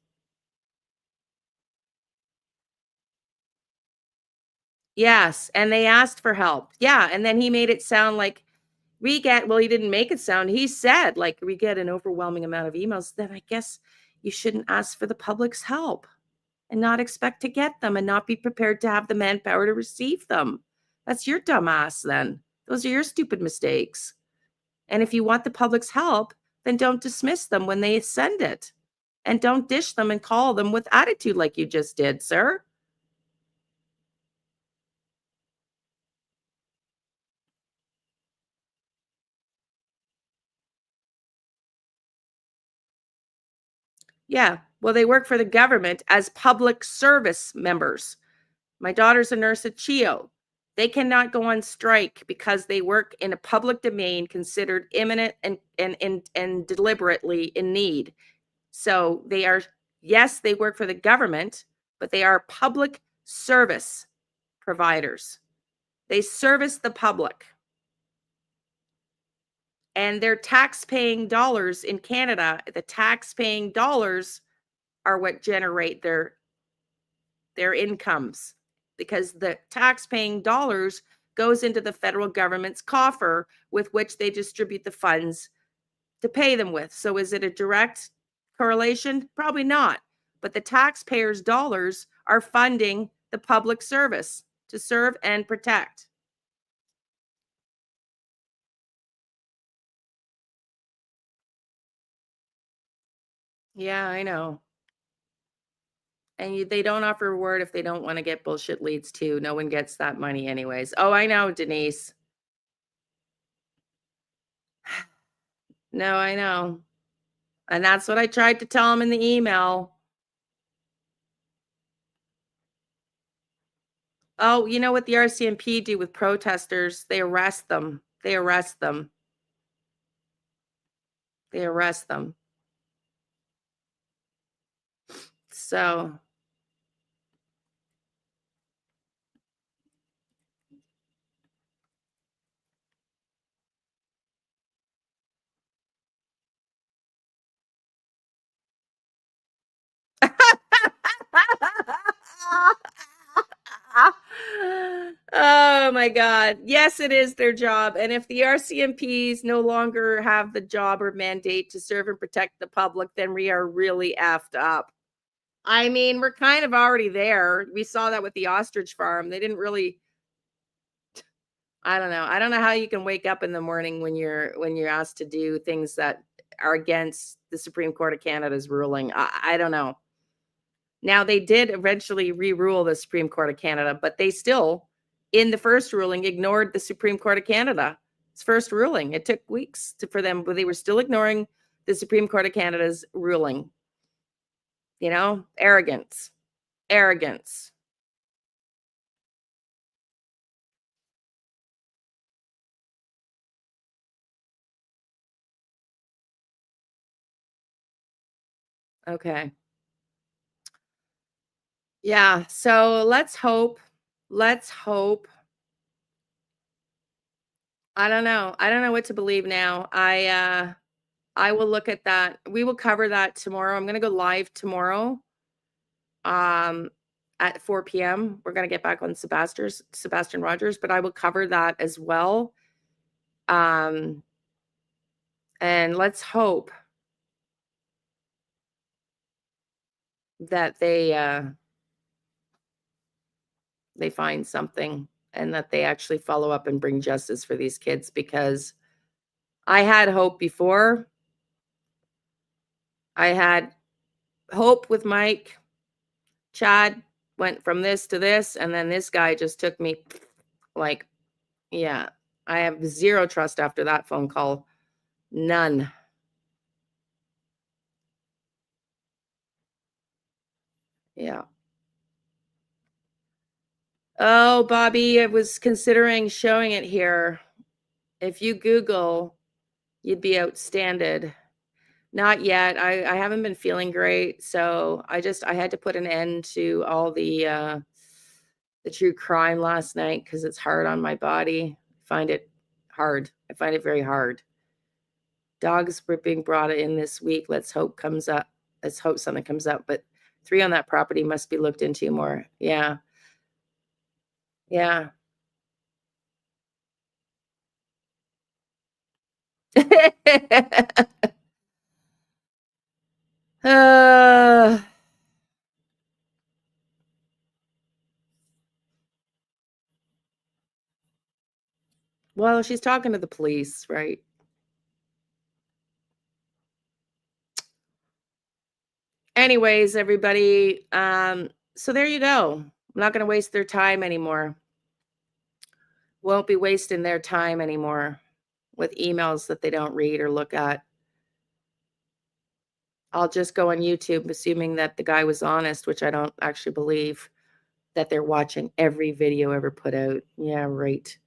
Yes, and they asked for help. Yeah, and then he made it sound like well, he didn't make it sound. He said, like, we get an overwhelming amount of emails. Then I guess you shouldn't ask for the public's help and not expect to get them and not be prepared to have the manpower to receive them. That's your dumb ass then. Those are your stupid mistakes. And if you want the public's help, then don't dismiss them when they send it. And don't dish them and call them with attitude like you just did, sir. Yeah. Well, they work for the government as public service members. My daughter's a nurse at CHIO. They cannot go on strike because they work in a public domain considered imminent and deliberately in need. So they are, yes, they work for the government, but they are public service providers. They service the public. And their tax-paying dollars in Canada, the tax-paying dollars are what generate their incomes, because the tax-paying dollars goes into the federal government's coffer with which they distribute the funds to pay them with. So is it a direct correlation? Probably not. But the taxpayers' dollars are funding the public service to serve and protect. Yeah, I know. And they don't offer reward if they don't want to get bullshit leads too. No one gets that money anyways. Oh, I know, Denise. No, I know. And that's what I tried to tell him in the email. Oh, you know what the Rcmp do with protesters? They arrest them. They arrest them. They arrest them. So oh my God. Yes, it is their job. And if the Rcmps no longer have the job or mandate to serve and protect the public, then we are really effed up. I mean, we're kind of already there. We saw that with the ostrich farm. They didn't really, I don't know. I don't know how you can wake up in the morning when you're asked to do things that are against the Supreme Court of Canada's ruling. I don't know. Now, they did eventually re-rule the Supreme Court of Canada, but they still, in the first ruling, ignored the Supreme Court of Canada's first ruling. It took weeks for them, but they were still ignoring the Supreme Court of Canada's ruling. You know, arrogance. Arrogance. Okay. Yeah, so let's hope. Let's hope. I don't know. I don't know what to believe now. I will look at that. We will cover that tomorrow. I'm going to go live tomorrow. At 4 p.m. We're going to get back on Sebastian Rogers, but I will cover that as well. And let's hope that they find something and that they actually follow up and bring justice for these kids, because I had hope before. I had hope with Mike. Chad went from this to this, and then this guy just took me like, yeah, I have zero trust after that phone call. None. Yeah. Oh, Bobby, I was considering showing it here. If you Google, you'd be outstanded. Not yet. I haven't been feeling great, so I had to put an end to all the true crime last night because it's hard on my body. I find it hard. I find it very hard. Dogs were being brought in this week. Let's hope comes up. Let's hope something comes up. But 3 on that property must be looked into more. Yeah. Yeah. uh, well, she's talking to the police, right? Anyways, everybody, so there you go. I'm not going to waste their time anymore. Won't be wasting their time anymore with emails that they don't read or look at. I'll just go on YouTube, assuming that the guy was honest, which I don't actually believe, that they're watching every video ever put out. Yeah, right.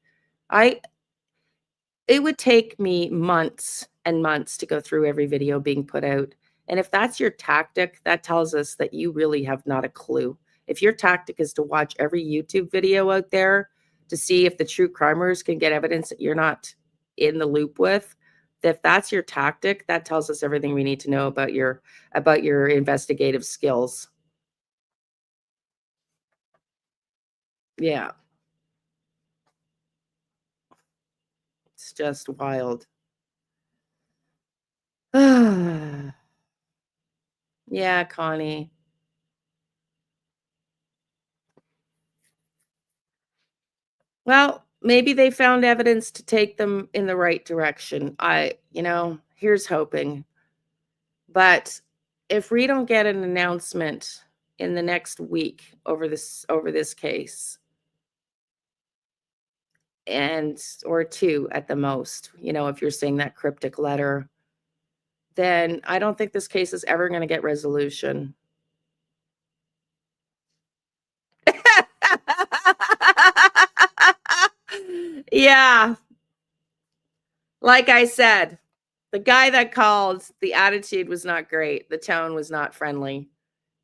It would take me months and months to go through every video being put out. And if that's your tactic, that tells us that you really have not a clue. If your tactic is to watch every YouTube video out there to see if the true crimers can get evidence that you're not in the loop with, if that's your tactic, that tells us everything we need to know about your investigative skills. Yeah, it's just wild. Yeah, Connie. Well, maybe they found evidence to take them in the right direction. Here's hoping. But if we don't get an announcement in the next week over this case, and or two at the most, if you're saying that cryptic letter, then I don't think this case is ever going to get resolution. Yeah, like I said, the guy that called, the attitude was not great. The tone was not friendly.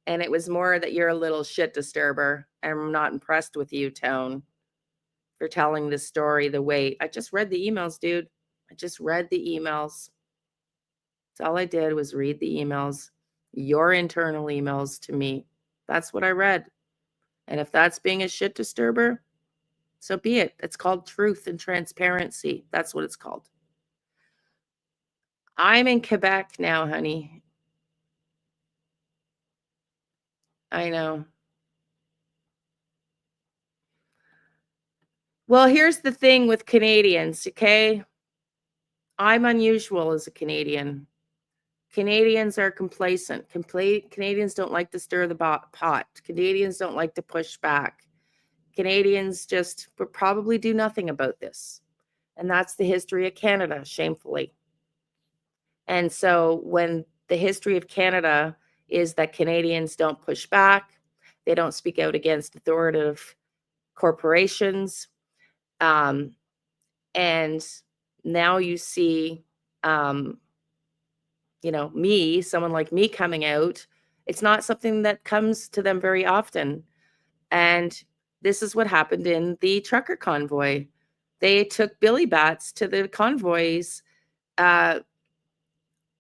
And it was more that you're a little shit disturber. And I'm not impressed with you, tone, for telling this story the way. I just read the emails, dude. I just read the emails. That's all I did was read the emails, your internal emails to me. That's what I read. And if that's being a shit disturber, so be it. It's called truth and transparency. That's what it's called. I'm in Quebec now, honey. I know. Well, here's the thing with Canadians, okay? I'm unusual as a Canadian. Canadians are complacent. Canadians don't like to stir the pot. Canadians don't like to push back. Canadians just would probably do nothing about this. And that's the history of Canada, shamefully. And so when the history of Canada is that Canadians don't push back, they don't speak out against authoritative corporations, and now you see, someone like me coming out. It's not something that comes to them very often. And this is what happened in the trucker convoy. They took billy bats to the convoys, uh,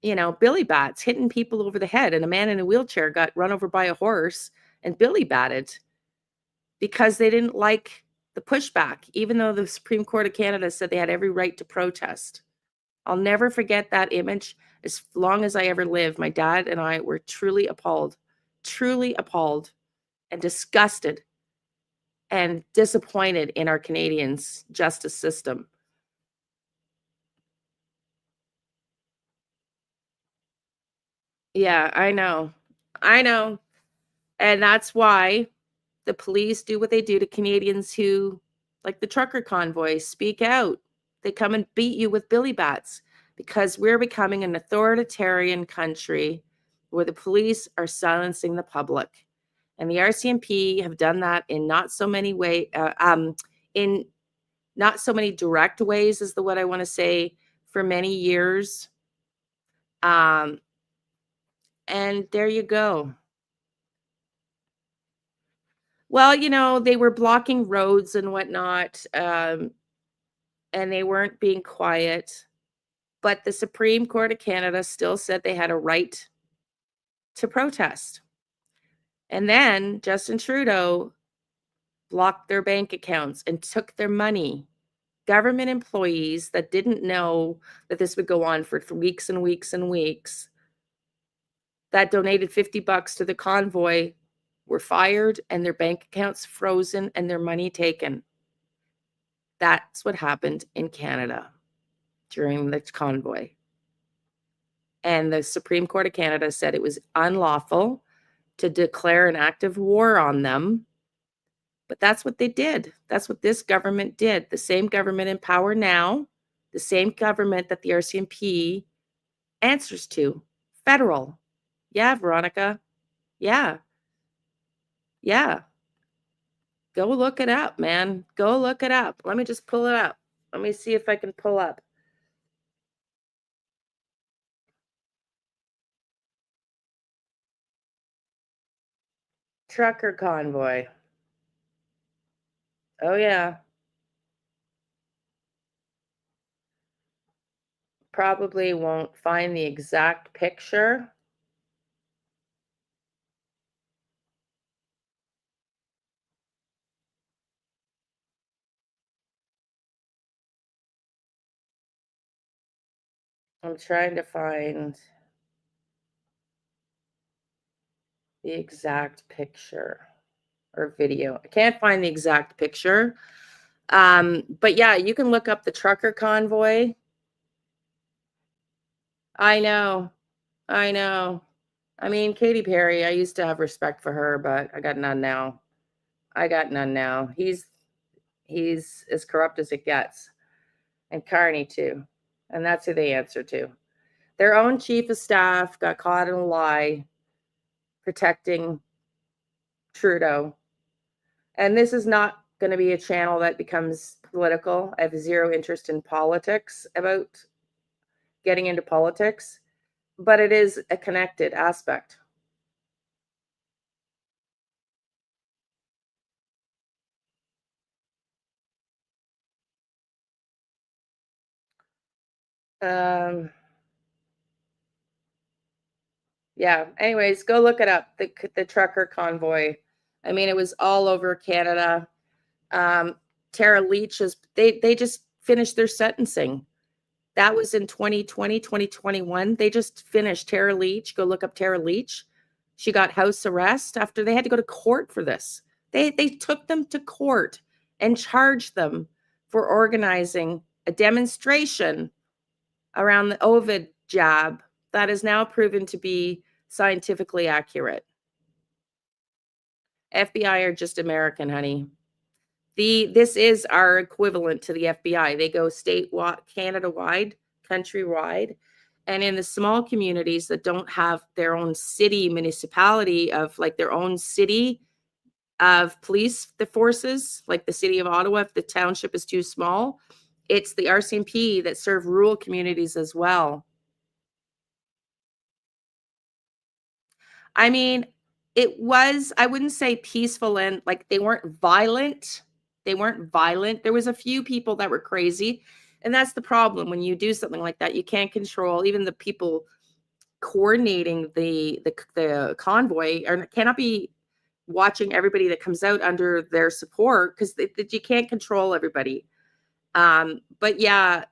billy bats hitting people over the head. And a man in a wheelchair got run over by a horse and billy batted because they didn't like the pushback, even though the Supreme Court of Canada said they had every right to protest. I'll never forget that image as long as I ever live. My dad and I were truly appalled and disgusted and disappointed in our Canadians' justice system. Yeah, I know. I know. And that's why the police do what they do to Canadians who, like the trucker convoy, speak out. They come and beat you with billy bats because we're becoming an authoritarian country where the police are silencing the public. And the Rcmp have done that in not so many in not so many direct ways is what I want to say, for many years. And there you go. Well, they were blocking roads and whatnot, and they weren't being quiet. But the Supreme Court of Canada still said they had a right to protest. And then Justin Trudeau blocked their bank accounts and took their money. Government employees that didn't know that this would go on for weeks and weeks and weeks, that donated $50 to the convoy, were fired and their bank accounts frozen and their money taken. That's what happened in Canada during the convoy. And the Supreme Court of Canada said it was unlawful to declare an act of war on them. But that's what they did. That's what this government did. The same government in power now, the same government that the RCMP answers to, federal. Yeah, Veronica. Yeah. Yeah. Go look it up, man. Go look it up. Let me just pull it up. Let me see if I can pull up. Trucker convoy. Oh, yeah. Probably won't find the exact picture. I'm trying to find the exact picture or video. I can't find the exact picture. But yeah, you can look up the trucker convoy. I know. I know. I mean, Katy Perry, I used to have respect for her, but I got none now. I got none now. He's as corrupt as it gets. And Carney too. And that's who they answer to. Their own chief of staff got caught in a lie protecting Trudeau. And this is not going to be a channel that becomes political. I have zero interest in politics about getting into politics, but it is a connected aspect. Um, yeah. Anyways, go look it up. The trucker convoy. I mean, it was all over Canada. Tara Leach is they just finished their sentencing. That was in 2020, 2021. They just finished Tara Leach. Go look up Tara Leach. She got house arrest after they had to go to court for this. They took them to court and charged them for organizing a demonstration around the Ovid jab that is now proven to be scientifically accurate. FBI are just American, honey. This is our equivalent to the FBI. They go statewide, Canada-wide, countrywide, and in the small communities that don't have their own city municipality of like their own city of police the forces, like the city of Ottawa, if the township is too small, it's the Rcmp that serve rural communities as well. I mean, it was, I wouldn't say peaceful and like they weren't violent. They weren't violent. There was a few people that were crazy. And that's the problem when you do something like that. You can't control even the people coordinating the convoy or cannot be watching everybody that comes out under their support because you can't control everybody. But yeah,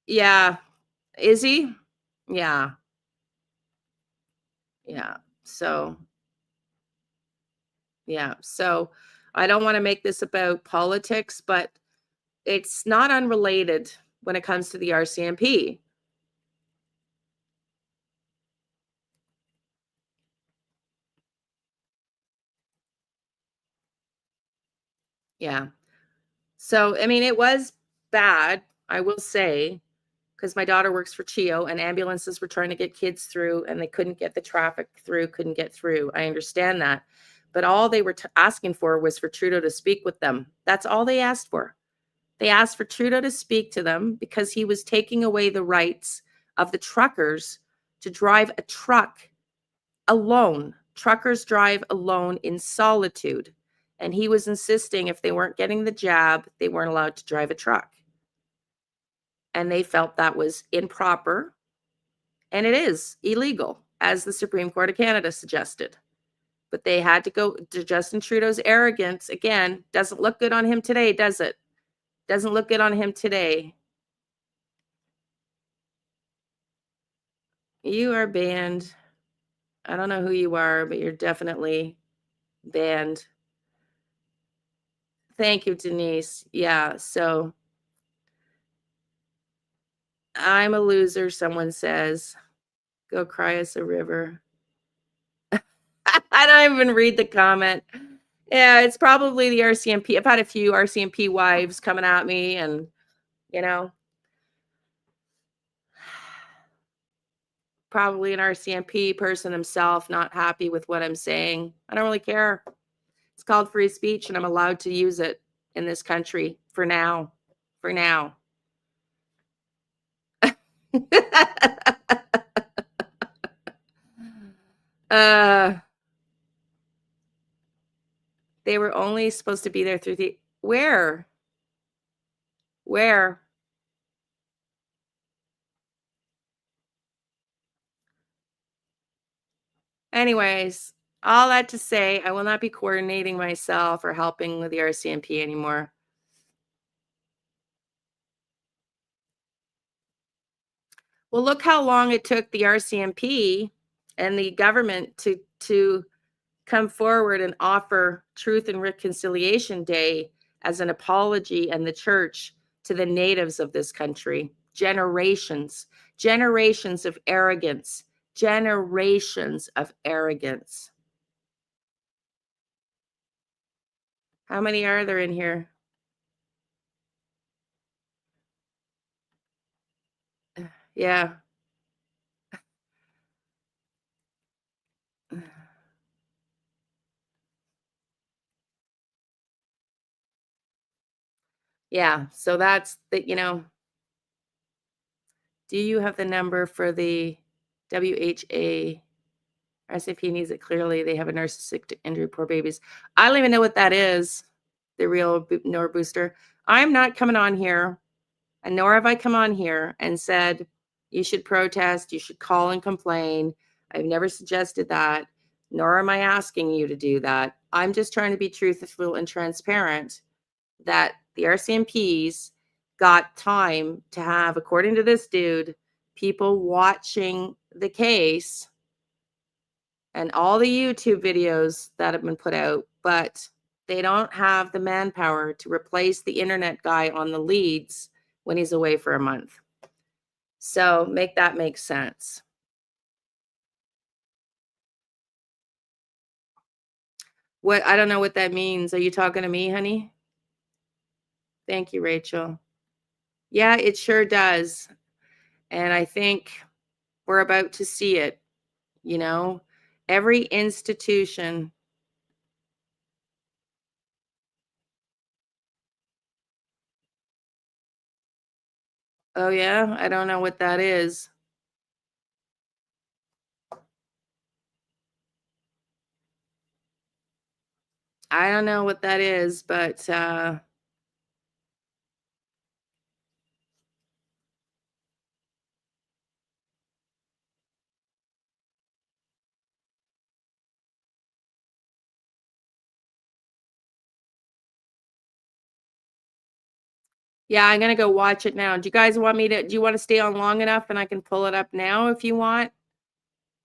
yeah. Is he? Yeah. Yeah. So yeah. So I don't want to make this about politics, but it's not unrelated when it comes to the RCMP. Yeah. So, I mean, it was bad, I will say, because my daughter works for CHEO and ambulances were trying to get kids through and they couldn't get the traffic through, couldn't get through. I understand that. But all they were asking for was for Trudeau to speak with them. That's all they asked for. They asked for Trudeau to speak to them because he was taking away the rights of the truckers to drive a truck alone. Truckers drive alone in solitude. And he was insisting if they weren't getting the jab, they weren't allowed to drive a truck. And they felt that was improper. And it is illegal, as the Supreme Court of Canada suggested. But they had to go to Justin Trudeau's arrogance. Again, doesn't look good on him today, does it? Doesn't look good on him today. You are banned. I don't know who you are, but you're definitely banned. Thank you, Denise. Yeah, so I'm a loser, someone says. Go cry us a river. I don't even read the comment. Yeah, it's probably the RCMP. I've had a few RCMP wives coming at me and, you know, probably an RCMP person himself, not happy with what I'm saying. I don't really care. It's called free speech, and I'm allowed to use it in this country for now. For now. uh, they were only supposed to be there through the where? Where? Anyways, all that to say, I will not be coordinating myself or helping with the RCMP anymore. Well, look how long it took the RCMP and the government to come forward and offer Truth and Reconciliation Day as an apology and the church to the natives of this country. Generations of arrogance, generations of arrogance. How many are there in here? Yeah. Yeah, so that's the, do you have the number for the WHA? RCMP needs it clearly. They have a narcissistic injury, poor babies. I don't even know what that is, the real Nor booster. I'm not coming on here, and nor have I come on here and said, you should protest, you should call and complain. I've never suggested that, nor am I asking you to do that. I'm just trying to be truthful and transparent that the RCMPs got time to have, according to this dude, people watching the case and all the YouTube videos that have been put out, but they don't have the manpower to replace the internet guy on the leads when he's away for a month. So make that make sense. What, I don't know what that means. Are you talking to me, honey? Thank you, Rachel. Yeah, it sure does. And I think we're about to see it, every institution. Oh yeah, I don't know what that is. I don't know what that is, but yeah, I'm gonna go watch it now. Do you guys want me to, do you want to stay on long enough and I can pull it up now if you want?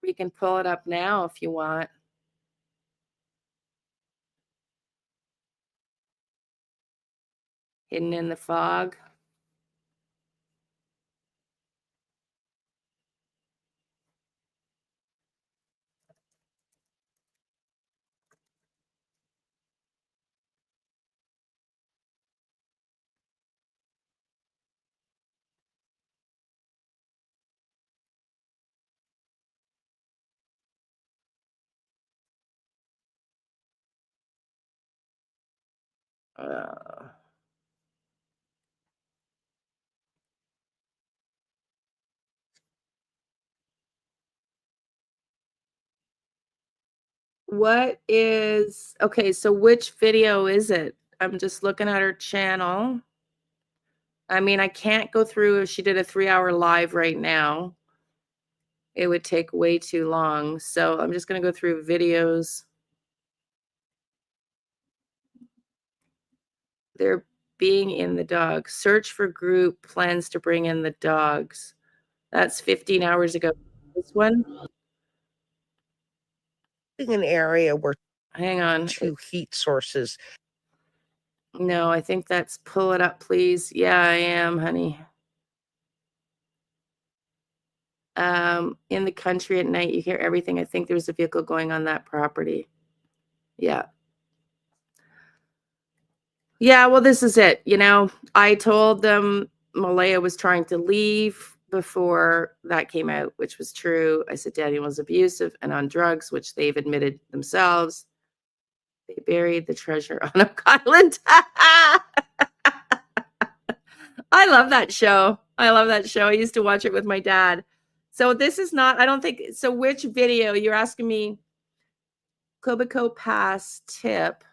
We can pull it up now if you want. Hidden in the fog. Uh, what is, okay, so which video is it? I'm just looking at her channel. I mean, I can't go through, if she did a 3-hour live right now, it would take way too long. So I'm just going to go through videos. They're being in the dogs. Search for group plans to bring in the dogs. That's 15 hours ago. This one? An area where Hang on. two heat sources. No, I think that's, pull it up, please. Yeah, I am, honey. In the country at night, you hear everything. I think there's a vehicle going on that property. Yeah. Yeah, well, this is it. I told them Malaya was trying to leave. before that came out, which was true. I said Daniel was abusive and on drugs, which they've admitted themselves. They buried the treasure on Oak Island. I love that show. I love that show. I used to watch it with my dad. So this is not, I don't think, so which video? You're asking me Quebeco Pass tip.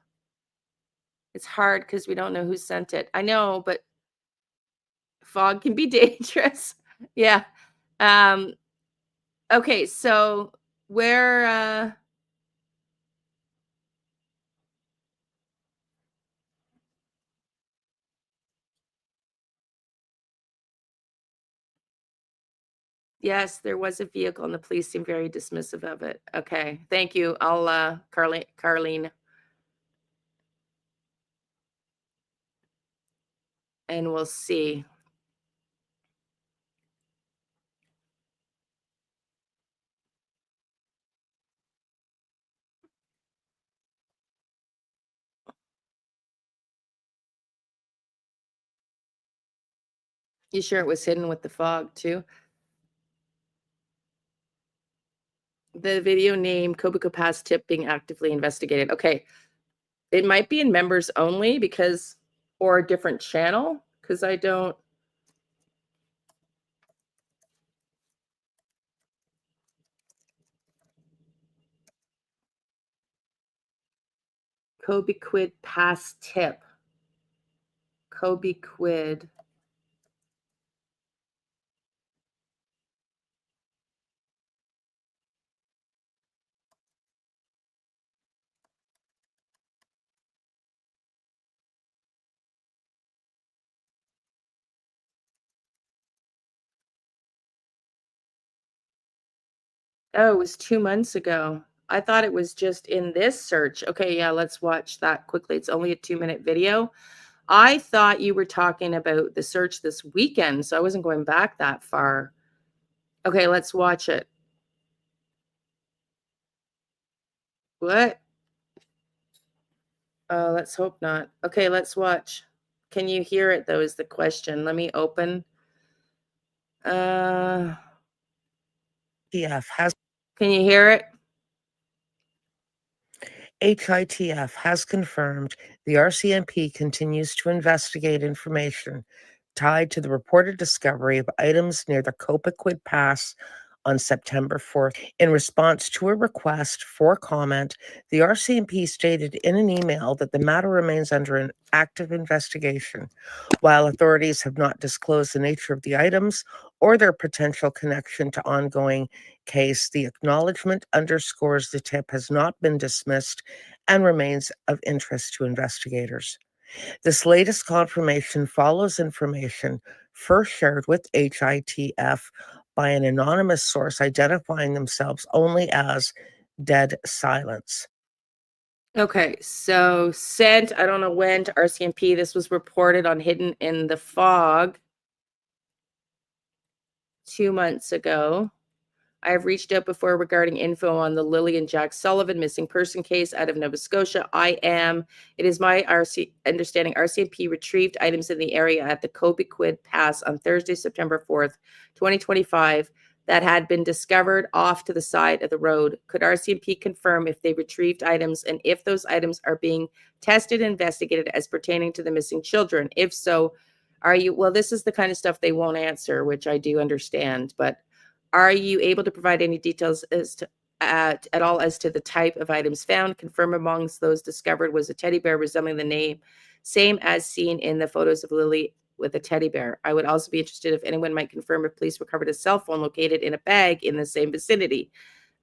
It's hard because we don't know who sent it. I know, but fog can be dangerous. Yeah. Okay, so where yes, there was a vehicle and the police seemed very dismissive of it. Okay, thank you. I'll Carlene. And we'll see. You sure it was hidden with the fog too? The video name Quebeco Pass tip being actively investigated. Okay. It might be in members only because, or a different channel, because I don't. Kobe Quid Pass tip. Kobe Quid. Oh, it was 2 months ago. I thought it was just in this search. Okay, yeah, let's watch that quickly. It's only a 2-minute video. I thought you were talking about the search this weekend, so I wasn't going back that far. Okay, let's watch it. What? Let's hope not. Okay, let's watch. Can you hear it though is the question. Let me open. HITF has Can you hear it? HITF has confirmed the RCMP continues to investigate information tied to the reported discovery of items near the Copaquid Pass on September 4th. In response to a request for comment, the RCMP stated in an email that the matter remains under an active investigation. While authorities have not disclosed the nature of the items or their potential connection to ongoing case, the acknowledgement underscores the tip has not been dismissed and remains of interest to investigators. This latest confirmation follows information first shared with HITF by an anonymous source identifying themselves only as Dead Silence. Okay, so sent, I don't know when, to RCMP. This was reported on Hidden in the Fog 2 months ago. I have reached out before regarding info on the Lily and Jack Sullivan missing person case out of Nova Scotia. It is my understanding RCMP retrieved items in the area at the Cobequid Pass on Thursday, September 4th, 2025, that had been discovered off to the side of the road. Could RCMP confirm if they retrieved items and if those items are being tested and investigated as pertaining to the missing children? If so, well, this is the kind of stuff they won't answer, which I do understand, but are you able to provide any details as to at all as to the type of items found? Confirm amongst those discovered was a teddy bear resembling the name, same as seen in the photos of Lily with a teddy bear. I would also be interested if anyone might confirm if police recovered a cell phone located in a bag in the same vicinity.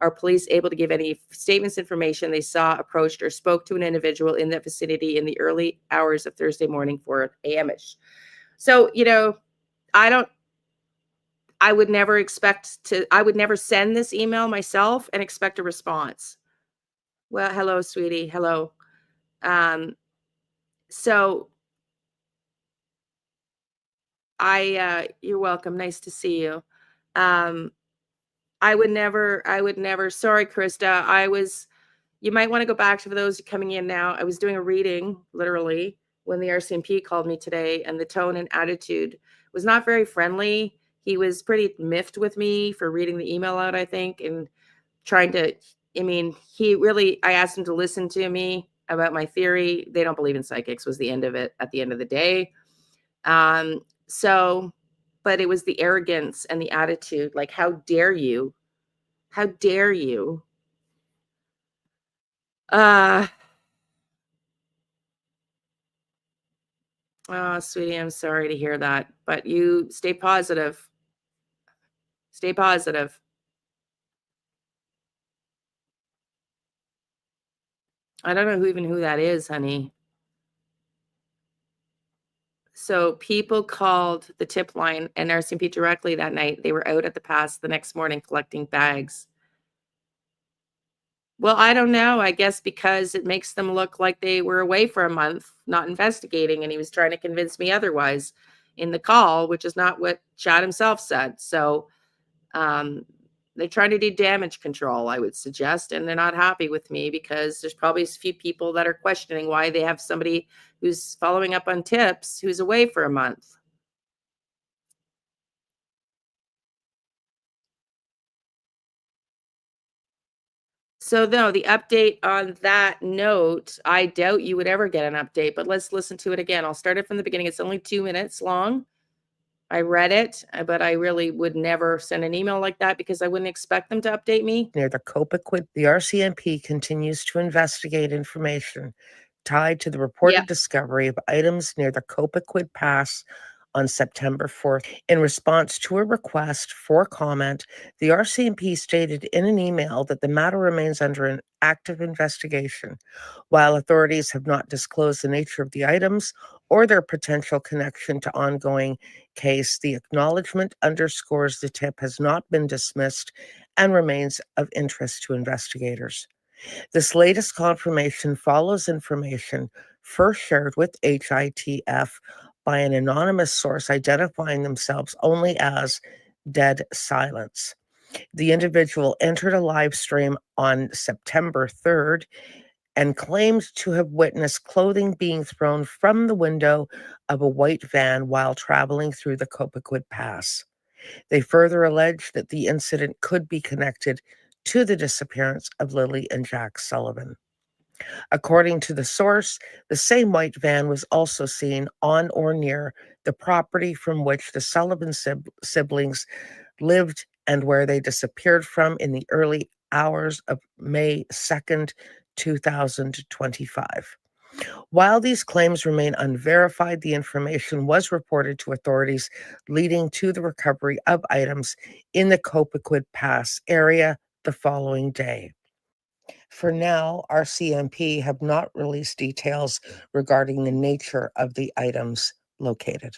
Are police able to give any statements, information they saw, approached, or spoke to an individual in that vicinity in the early hours of Thursday morning, 4 a.m.ish? So, I would never send this email myself and expect a response. Well, hello, sweetie. Hello. So you're welcome. Nice to see you. I would never, sorry, Krista. You might want to go back to those coming in now. I was doing a reading, literally, when the RCMP called me today, and the tone and attitude was not very friendly. he was pretty miffed with me for reading the email out, I think, and trying to, I mean, I asked him to listen to me about my theory. They don't believe in psychics was the end of it at the end of the day. So, but it was the arrogance and the attitude, like, how dare you? How dare you? Oh, sweetie, I'm sorry to hear that, but you stay positive. Stay positive. I don't know who that is, honey. So people called the tip line and Rcmp directly that night. They were out at the pass the next morning collecting bags. Well, I don't know. I guess because it makes them look like they were away for a month, not investigating, and he was trying to convince me otherwise in the call, which is not what Chad himself said. So um, they're trying to do damage control, I would suggest, and they're not happy with me because there's probably a few people that are questioning why they have somebody who's following up on tips who's away for a month. So no, the update on that note, I doubt you would ever get an update, but let's listen to it again. I'll start it from the beginning. It's only 2 minutes long. I read it, but I really would never send an email like that because I wouldn't expect them to update me. Near the Copaquid, the RCMP continues to investigate information tied to the reported discovery of items near the Copaquid Pass on September 4th. In response to a request for comment, the RCMP stated in an email that the matter remains under an active investigation. While authorities have not disclosed the nature of the items or their potential connection to ongoing case, the acknowledgement underscores the tip has not been dismissed and remains of interest to investigators. This latest confirmation follows information first shared with HITF by an anonymous source identifying themselves only as Dead Silence. The individual entered a live stream on September 3rd and claimed to have witnessed clothing being thrown from the window of a white van while traveling through the Copaquid Pass. They further alleged that the incident could be connected to the disappearance of Lily and Jack Sullivan. According to the source, the same white van was also seen on or near the property from which the Sullivan siblings lived and where they disappeared from in the early hours of May 2nd, 2025. While these claims remain unverified, the information was reported to authorities, leading to the recovery of items in the Copaquid Pass area the following day. For now, RCMP have not released details regarding the nature of the items located.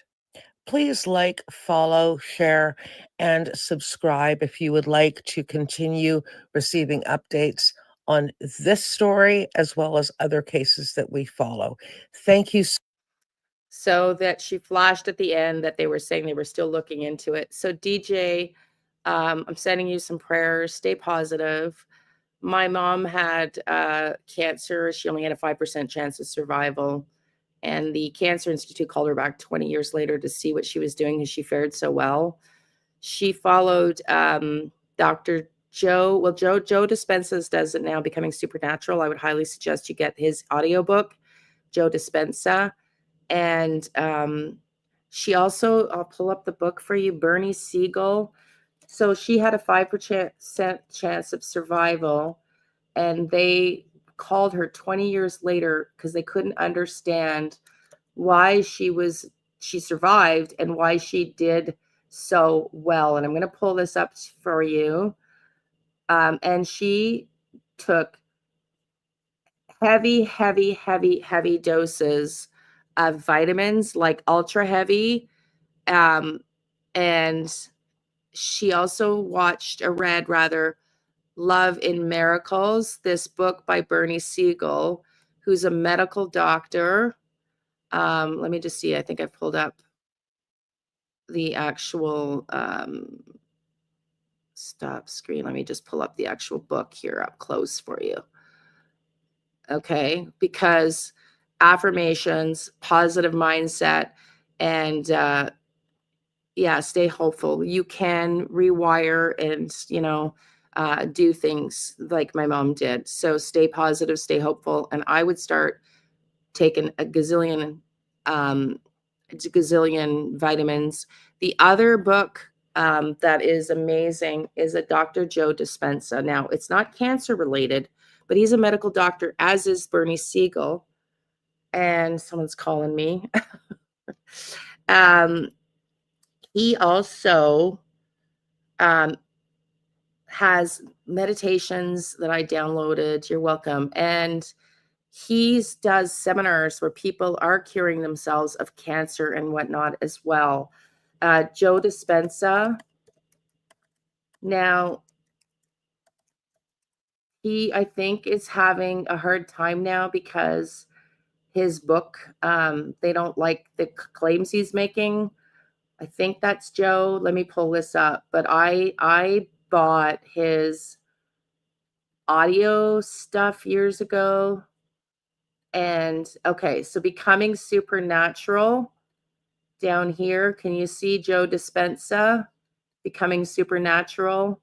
Please like, follow, share, and subscribe if you would like to continue receiving updates on this story as well as other cases that we follow. Thank you. So that she flashed at the end that they were saying they were still looking into it. So DJ, I'm sending you some prayers. Stay positive. My mom had cancer. She only had a 5% chance of survival. And the Cancer Institute called her back 20 years later to see what she was doing because she fared so well. She followed Dr. Joe. Well, Joe Dispenza's does it now, Becoming Supernatural. I would highly suggest you get his audiobook, Joe Dispenza. And she also, I'll pull up the book for you, Bernie Siegel. So she had a 5% chance of survival. And they called her 20 years later because they couldn't understand why she survived and why she did so well. And I'm going to pull this up for you. And she took heavy doses of vitamins, like ultra heavy. And she also read Love in Miracles, this book by Bernie Siegel, who's a medical doctor. Let me just see. I think I've pulled up the actual stop screen. Let me just pull up the actual book here up close for you. Okay, because affirmations, positive mindset, and yeah, stay hopeful. You can rewire and, do things like my mom did. So stay positive, stay hopeful. And I would start taking a gazillion vitamins. The other book that is amazing is a Dr. Joe Dispenza. Now, it's not cancer related, but he's a medical doctor, as is Bernie Siegel. And someone's calling me. He also has meditations that I downloaded. You're welcome. And he does seminars where people are curing themselves of cancer and whatnot as well. Joe Dispenza. Now, he, I think, is having a hard time now because his book, they don't like the claims he's making. I think that's Joe. Let me pull this up. But I bought his audio stuff years ago. And okay, so Becoming Supernatural down here. Can you see Joe Dispenza? Becoming Supernatural.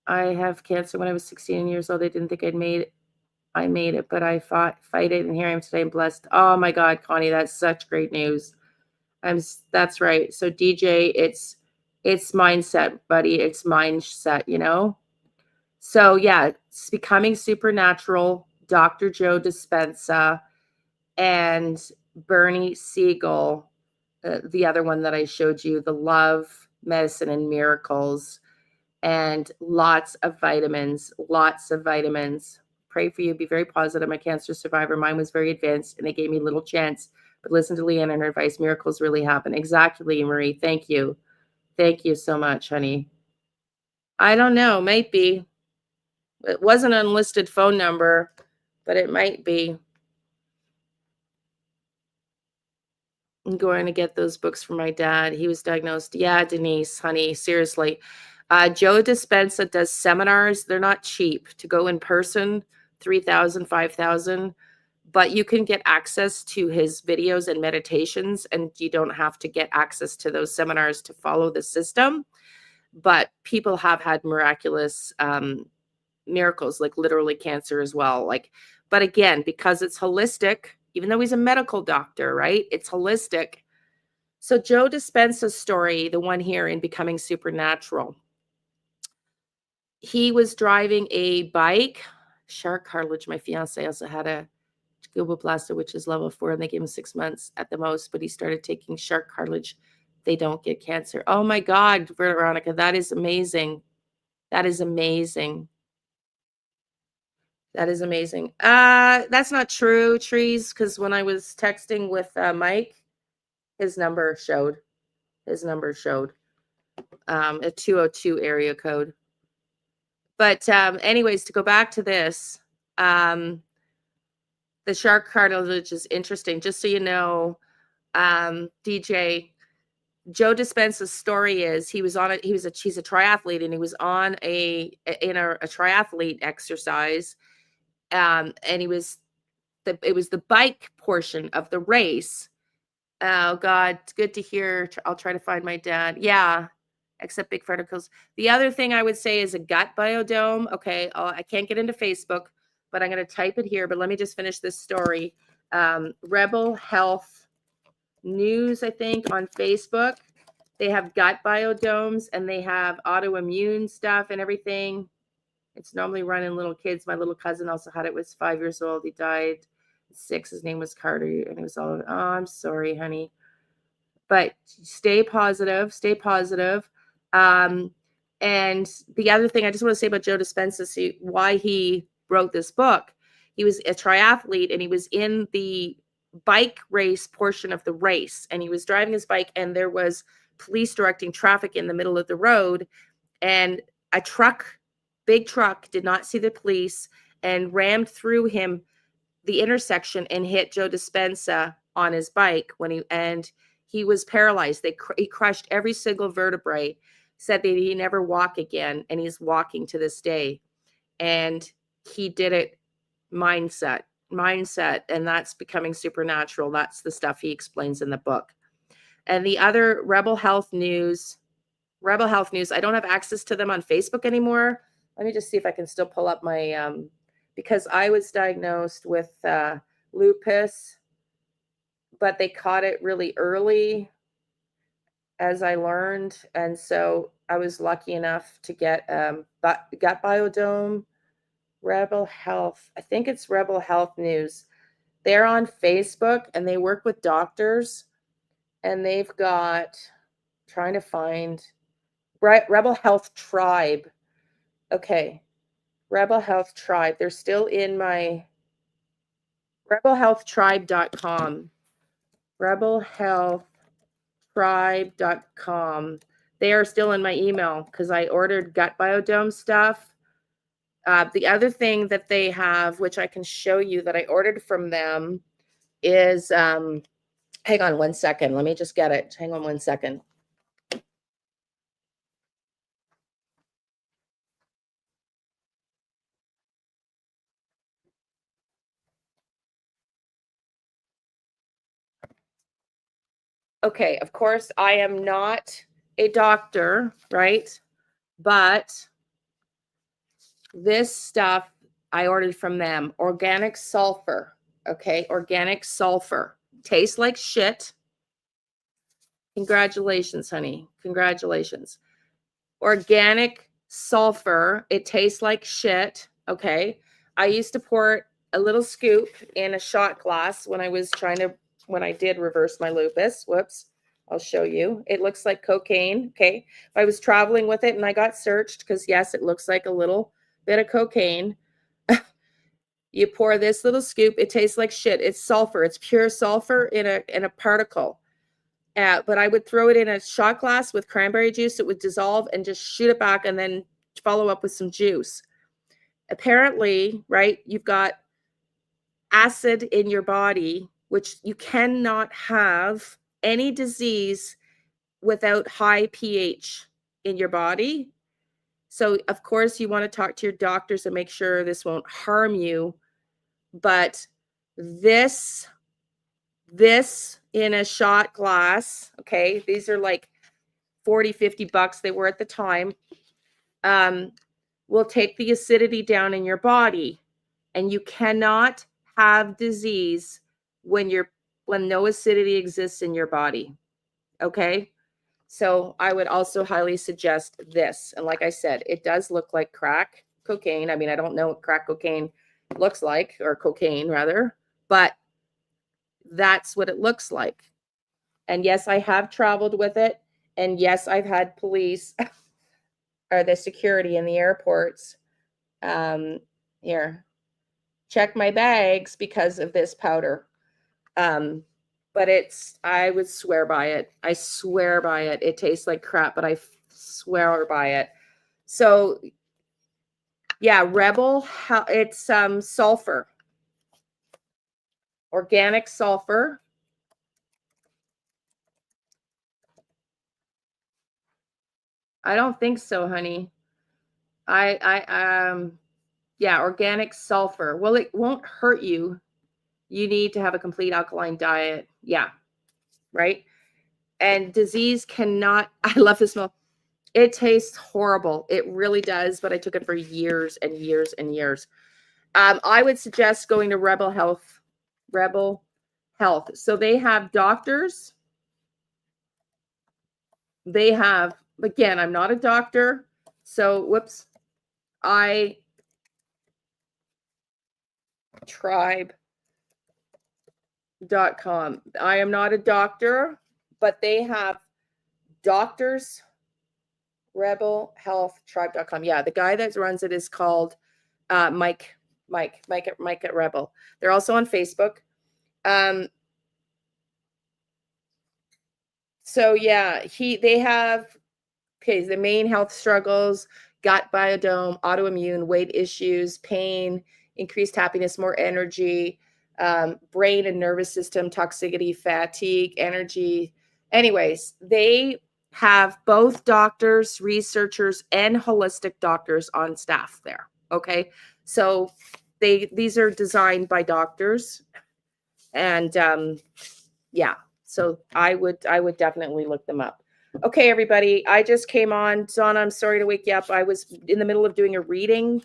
I have cancer when I was 16 years old. I didn't think I made it, but I fight it, and here I am today. I'm blessed. Oh my God, Connie, that's such great news. That's right. So DJ, it's mindset, buddy. It's mindset. So yeah, it's Becoming Supernatural, Dr. Joe Dispenza, and Bernie Siegel, the other one that I showed you, the Love, Medicine, and Miracles, and lots of vitamins, lots of vitamins. Pray for you. Be very positive. I'm a cancer survivor. Mine was very advanced, and they gave me little chance. But listen to Liane and her advice. Miracles really happen. Exactly, Marie. Thank you. Thank you so much, honey. I don't know. Might be. It was an unlisted phone number, but it might be. I'm going to get those books for my dad. He was diagnosed. Yeah, Denise, honey, seriously. Joe Dispenza does seminars. They're not cheap to go in person, 3,000, 5,000, but you can get access to his videos and meditations, and you don't have to get access to those seminars to follow the system. But people have had miraculous miracles, like literally cancer as well. But again, because it's holistic, even though he's a medical doctor, right? It's holistic. So Joe Dispenza's story, the one here in Becoming Supernatural, he was driving a bike, shark cartilage. My fiance also had a glioblastoma, which is level 4, and they gave him 6 months at the most, but he started taking shark cartilage. They don't get cancer. Oh my God, Veronica, that is amazing. That is amazing. That is amazing. That's not true, Trees, because when I was texting with Mike, his number showed. A 202 area code. But anyways, to go back to this, the shark cartilage is interesting. Just so you know, DJ, Joe Dispenza's story is he's a triathlete, and he was on a triathlete exercise, and it was the bike portion of the race. Oh God, it's good to hear. I'll try to find my dad. Yeah, except big particles. The other thing I would say is a gut biodome. Okay, I can't get into Facebook, but I'm going to type it here. But let me just finish this story. Rebel Health News, I think, on Facebook. They have gut biodomes, and they have autoimmune stuff and everything. It's normally run in little kids. My little cousin also had it. Was 5 years old. He died 6. His name was Carter, and it was all. Oh, I'm sorry, honey. But stay positive. Stay positive. And the other thing I just want to say about Joe Dispenza, why he wrote this book. He was a triathlete, and he was in the bike race portion of the race, and he was driving his bike, and there was police directing traffic in the middle of the road, and a big truck, did not see the police and rammed through him, the intersection, and hit Joe Dispenza on his bike and he was paralyzed. He crushed every single vertebrae, said that he never walk again, and he's walking to this day. And he did it mindset, and that's Becoming Supernatural. That's the stuff he explains in the book. And the other Rebel Health News, I don't have access to them on Facebook anymore. Let me just see if I can still pull up my, because I was diagnosed with lupus, but they caught it really early, as I learned. And so I was lucky enough to get Gut Biodome, Rebel Health. I think it's Rebel Health News. They're on Facebook and they work with doctors, and they've got, trying to find, Rebel Health Tribe. Okay. Rebel Health Tribe. They're still in my rebelhealthtribe.com. rebelhealthtribe.com. They are still in my email because I ordered Gut Biodome stuff. The other thing that they have, which I can show you that I ordered from them, is hang on one second. Let me just get it. Hang on one second. Okay, of course, I am not a doctor, right? But this stuff I ordered from them, organic sulfur. Okay, organic sulfur. Tastes like shit. Congratulations, honey. Congratulations. Organic sulfur. It tastes like shit. Okay. I used to pour a little scoop in a shot glass when I did reverse my lupus. Whoops. I'll show you. It looks like cocaine. Okay. I was traveling with it and I got searched because, yes, it looks like a little bit of cocaine. You pour this little scoop. It tastes like shit. It's sulfur. It's pure sulfur in a particle. But I would throw it in a shot glass with cranberry juice. It would dissolve and just shoot it back and then follow up with some juice. Apparently, right, you've got acid in your body, which you cannot have any disease without high pH in your body. So, of course, you want to talk to your doctors and make sure this won't harm you. But this in a shot glass, okay, these are like 40, 50 bucks they were at the time, will take the acidity down in your body. And you cannot have disease when no acidity exists in your body. Okay? So I would also highly suggest this. And like I said, it does look like crack cocaine. I mean, I don't know what crack cocaine looks like, or cocaine rather, but that's what it looks like. And yes, I have traveled with it. And yes, I've had police or the security in the airports here check my bags because of this powder. But I would swear by it. I swear by it. It tastes like crap, but I swear by it. So yeah, Rebel, it's sulfur, organic sulfur. I don't think so, honey. Yeah, organic sulfur. Well, it won't hurt you. You need to have a complete alkaline diet. Yeah, right? And disease cannot, I love the smell. It tastes horrible. It really does, but I took it for years and years and years. I would suggest going to Rebel Health. Rebel Health. So they have doctors. They have, again, I'm not a doctor. So, whoops. Tribe.com. I am not a doctor, but they have doctors. Rebelhealthtribe.com. Yeah, the guy that runs it is called Mike at Rebel. They're also on Facebook. So yeah, they have, okay, the main health struggles: gut biodome, autoimmune, weight issues, pain, increased happiness, more energy, brain and nervous system, toxicity, fatigue, energy. Anyways, they have both doctors, researchers, and holistic doctors on staff there. Okay. So these are designed by doctors. And yeah. So I would definitely look them up. Okay, everybody, I just came on. Donna, I'm sorry to wake you up. I was in the middle of doing a reading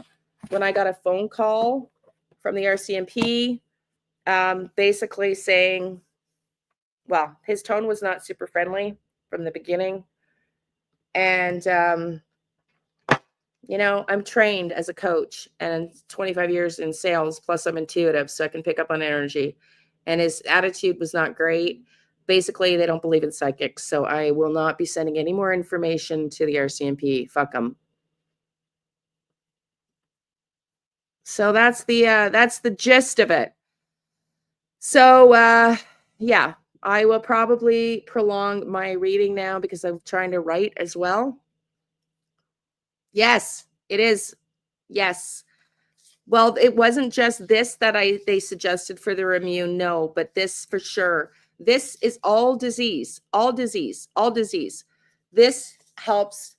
when I got a phone call from the Rcmp, basically saying, well, his tone was not super friendly from the beginning. And, you know, I'm trained as a coach and 25 years in sales, plus I'm intuitive, so I can pick up on energy. And his attitude was not great. Basically, they don't believe in psychics, so I will not be sending any more information to the Rcmp. Fuck them. So that's the gist of it. So yeah, I will probably prolong my reading now because I'm trying to write as well. Yes, it is. Yes. Well, it wasn't just this that they suggested for their immune, no, but this for sure. This is all disease, all disease, all disease. This helps.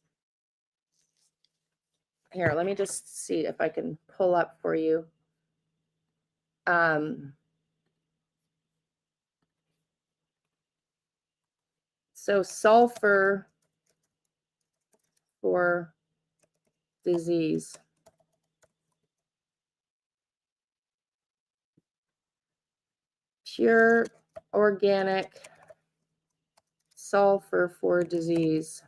Here, let me just see if I can pull up for you. So sulfur for disease. Pure organic sulfur for disease.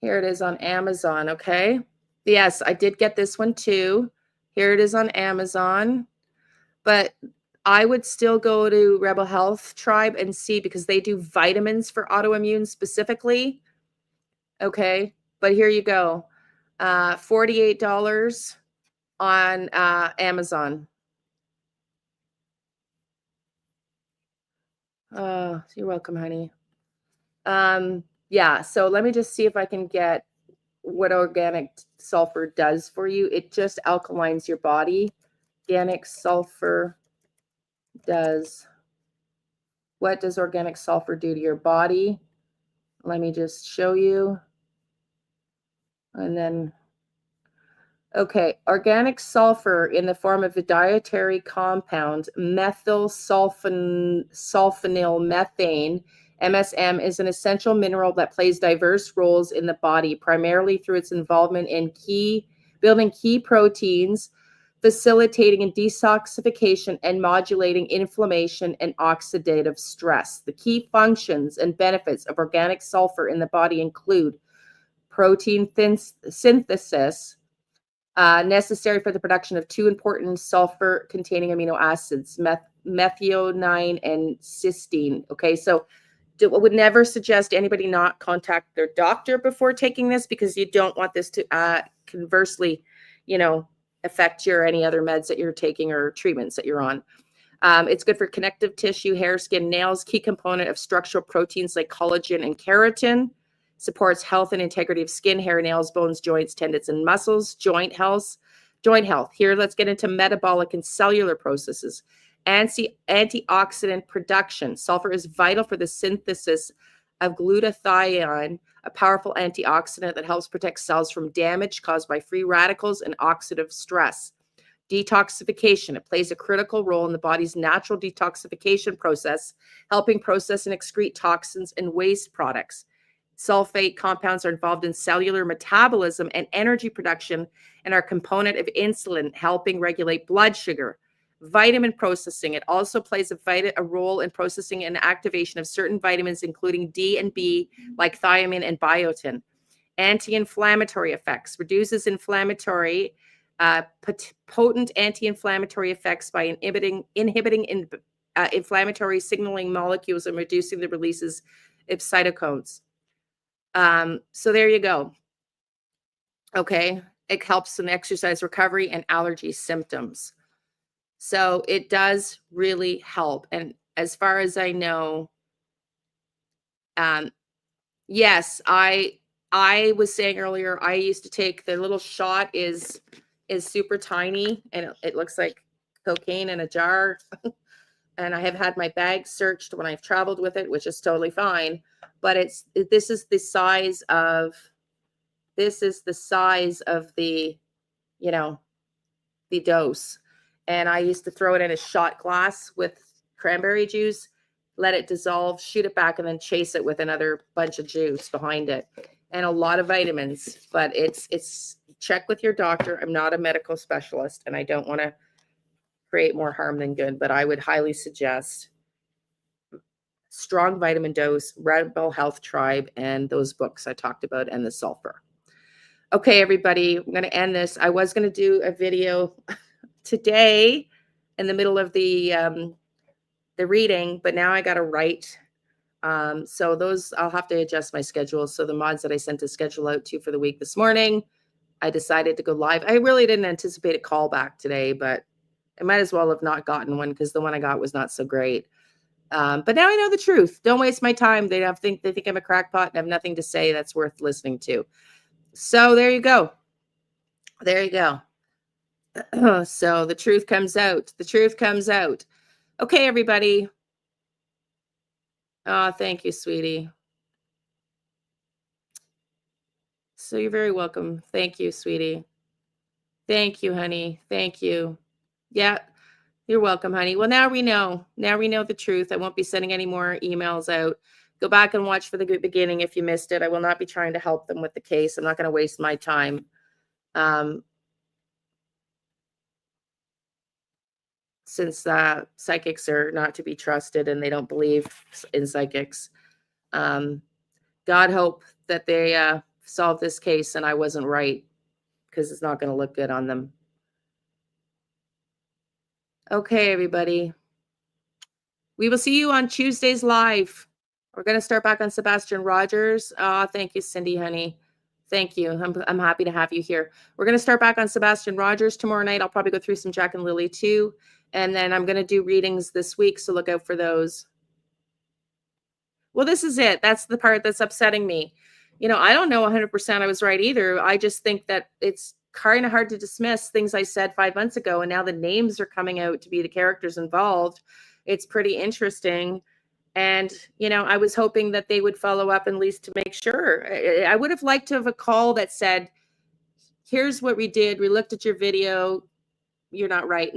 Here it is on Amazon, okay? Yes, I did get this one too. Here it is on Amazon. But I would still go to Rebel Health Tribe and see, because they do vitamins for autoimmune specifically. Okay, but here you go. $48 on Amazon. Oh, you're welcome, honey. Yeah, so let me just see if I can get what organic sulfur does for you. It just alkalines your body. Organic sulfur does. What does organic sulfur do to your body? Let me just show you. And then, okay, organic sulfur in the form of a dietary compound, methylsulfonyl methane, MSM, is an essential mineral that plays diverse roles in the body, primarily through its involvement in building key proteins, facilitating in detoxification and modulating inflammation and oxidative stress. The key functions and benefits of organic sulfur in the body include protein synthesis, necessary for the production of two important sulfur-containing amino acids, methionine and cysteine. Okay, so I would never suggest anybody not contact their doctor before taking this, because you don't want this to conversely, you know, affect any other meds that you're taking or treatments that you're on. It's good for connective tissue, hair, skin, nails, key component of structural proteins like collagen and keratin. Supports health and integrity of skin, hair, nails, bones, joints, tendons, and muscles. Joint health. Here, let's get into metabolic and cellular processes. Antioxidant production. Sulfur is vital for the synthesis of glutathione, a powerful antioxidant that helps protect cells from damage caused by free radicals and oxidative stress. Detoxification. It plays a critical role in the body's natural detoxification process, helping process and excrete toxins and waste products. Sulfate compounds are involved in cellular metabolism and energy production and are a component of insulin, helping regulate blood sugar. Vitamin processing. It also plays a role in processing and activation of certain vitamins, including D and B, like thiamine and biotin. Anti-inflammatory effects. Reduces potent anti-inflammatory effects by inhibiting inflammatory signaling molecules and reducing the releases of cytokines. So there you go. Okay. It helps in exercise recovery and allergy symptoms. So it does really help. And as far as I know, yes, I was saying earlier, I used to take the little shot is super tiny, and it looks like cocaine in a jar. And I have had my bag searched when I've traveled with it, which is totally fine. But this is the size of the, the dose. And I used to throw it in a shot glass with cranberry juice, let it dissolve, shoot it back, and then chase it with another bunch of juice behind it. And a lot of vitamins, but it's check with your doctor. I'm not a medical specialist and I don't want to create more harm than good, but I would highly suggest strong vitamin dose, Rebel Health Tribe, and those books I talked about, and the sulfur. Okay, everybody, I'm going to end this. I was going to do a video today in the middle of the reading, but now I got to write. So those, I'll have to adjust my schedule. So the mods that I sent a schedule out to for the week this morning, I decided to go live. I really didn't anticipate a call back today, but I might as well have not gotten one because the one I got was not so great. But now I know the truth. Don't waste my time. They think I'm a crackpot and have nothing to say that's worth listening to. So there you go. There you go. So the truth comes out. The truth comes out. Okay, everybody. Oh, thank you, sweetie. So you're very welcome. Thank you, sweetie. Thank you, honey. Thank you. Yeah, you're welcome, honey. Well, now we know. Now we know the truth. I won't be sending any more emails out. Go back and watch for the beginning if you missed it. I will not be trying to help them with the case. I'm not going to waste my time. Since psychics are not to be trusted and they don't believe in psychics. God hope that they solve this case and I wasn't right, because it's not going to look good on them. Okay, everybody. We will see you on Tuesday's live. We're going to start back on Sebastian Rogers. Thank you, Cindy, honey. Thank you. I'm happy to have you here. We're going to start back on Sebastian Rogers tomorrow night. I'll probably go through some Jack and Lily too. And then I'm going to do readings this week, so look out for those. Well, this is it. That's the part that's upsetting me. You know, I don't know 100% I was right either. I just think that it's kind of hard to dismiss things I said 5 months ago, and now the names are coming out to be the characters involved. It's pretty interesting. And, you know, I was hoping that they would follow up at least to make sure. I would have liked to have a call that said, here's what we did. We looked at your video. You're not right.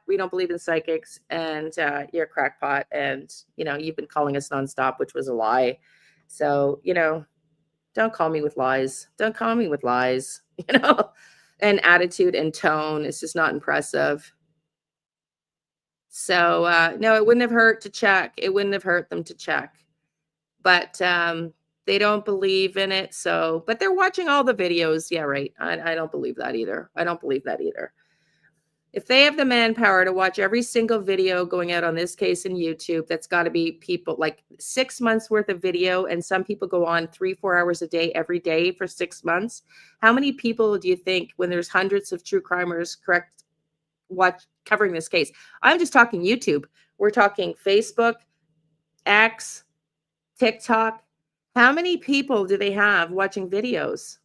We don't believe in psychics, and you're a crackpot. And, you know, you've been calling us nonstop, which was a lie. So, you know, don't call me with lies. Don't call me with lies, you know, and attitude and tone is just not impressive. So, no, it wouldn't have hurt to check. It wouldn't have hurt them to check. But they don't believe in it. So, but they're watching all the videos. Yeah, right. I don't believe that either. I don't believe that either. If they have the manpower to watch every single video going out on this case in YouTube, that's got to be people like 6 months worth of video. And some people go on 3-4 hours a day, every day for 6 months. How many people do you think, when there's hundreds of true crimers covering this case? I'm just talking YouTube. We're talking Facebook, X, TikTok. How many people do they have watching videos?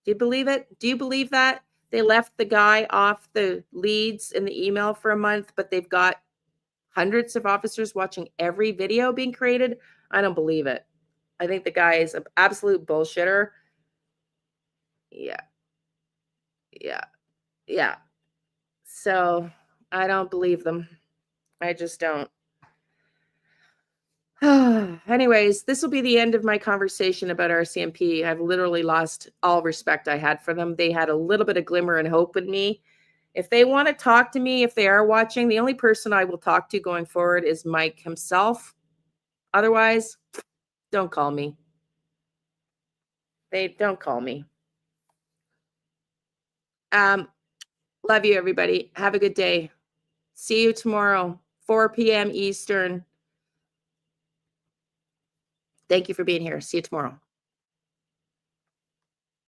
Do you believe it? Do you believe that? They left the guy off the leads in the email for a month, but they've got hundreds of officers watching every video being created. I don't believe it. I think the guy is an absolute bullshitter. Yeah. So I don't believe them. I just don't. Anyways, this will be the end of my conversation about Rcmp. I've literally lost all respect I had for them. They had a little bit of glimmer and hope in me. If they want to talk to me, if they are watching, the only person I will talk to going forward is Mike himself. Otherwise, don't call me. They don't call me. Love you, everybody. Have a good day. See you tomorrow, 4 p.m. Eastern. Thank you for being here. See you tomorrow.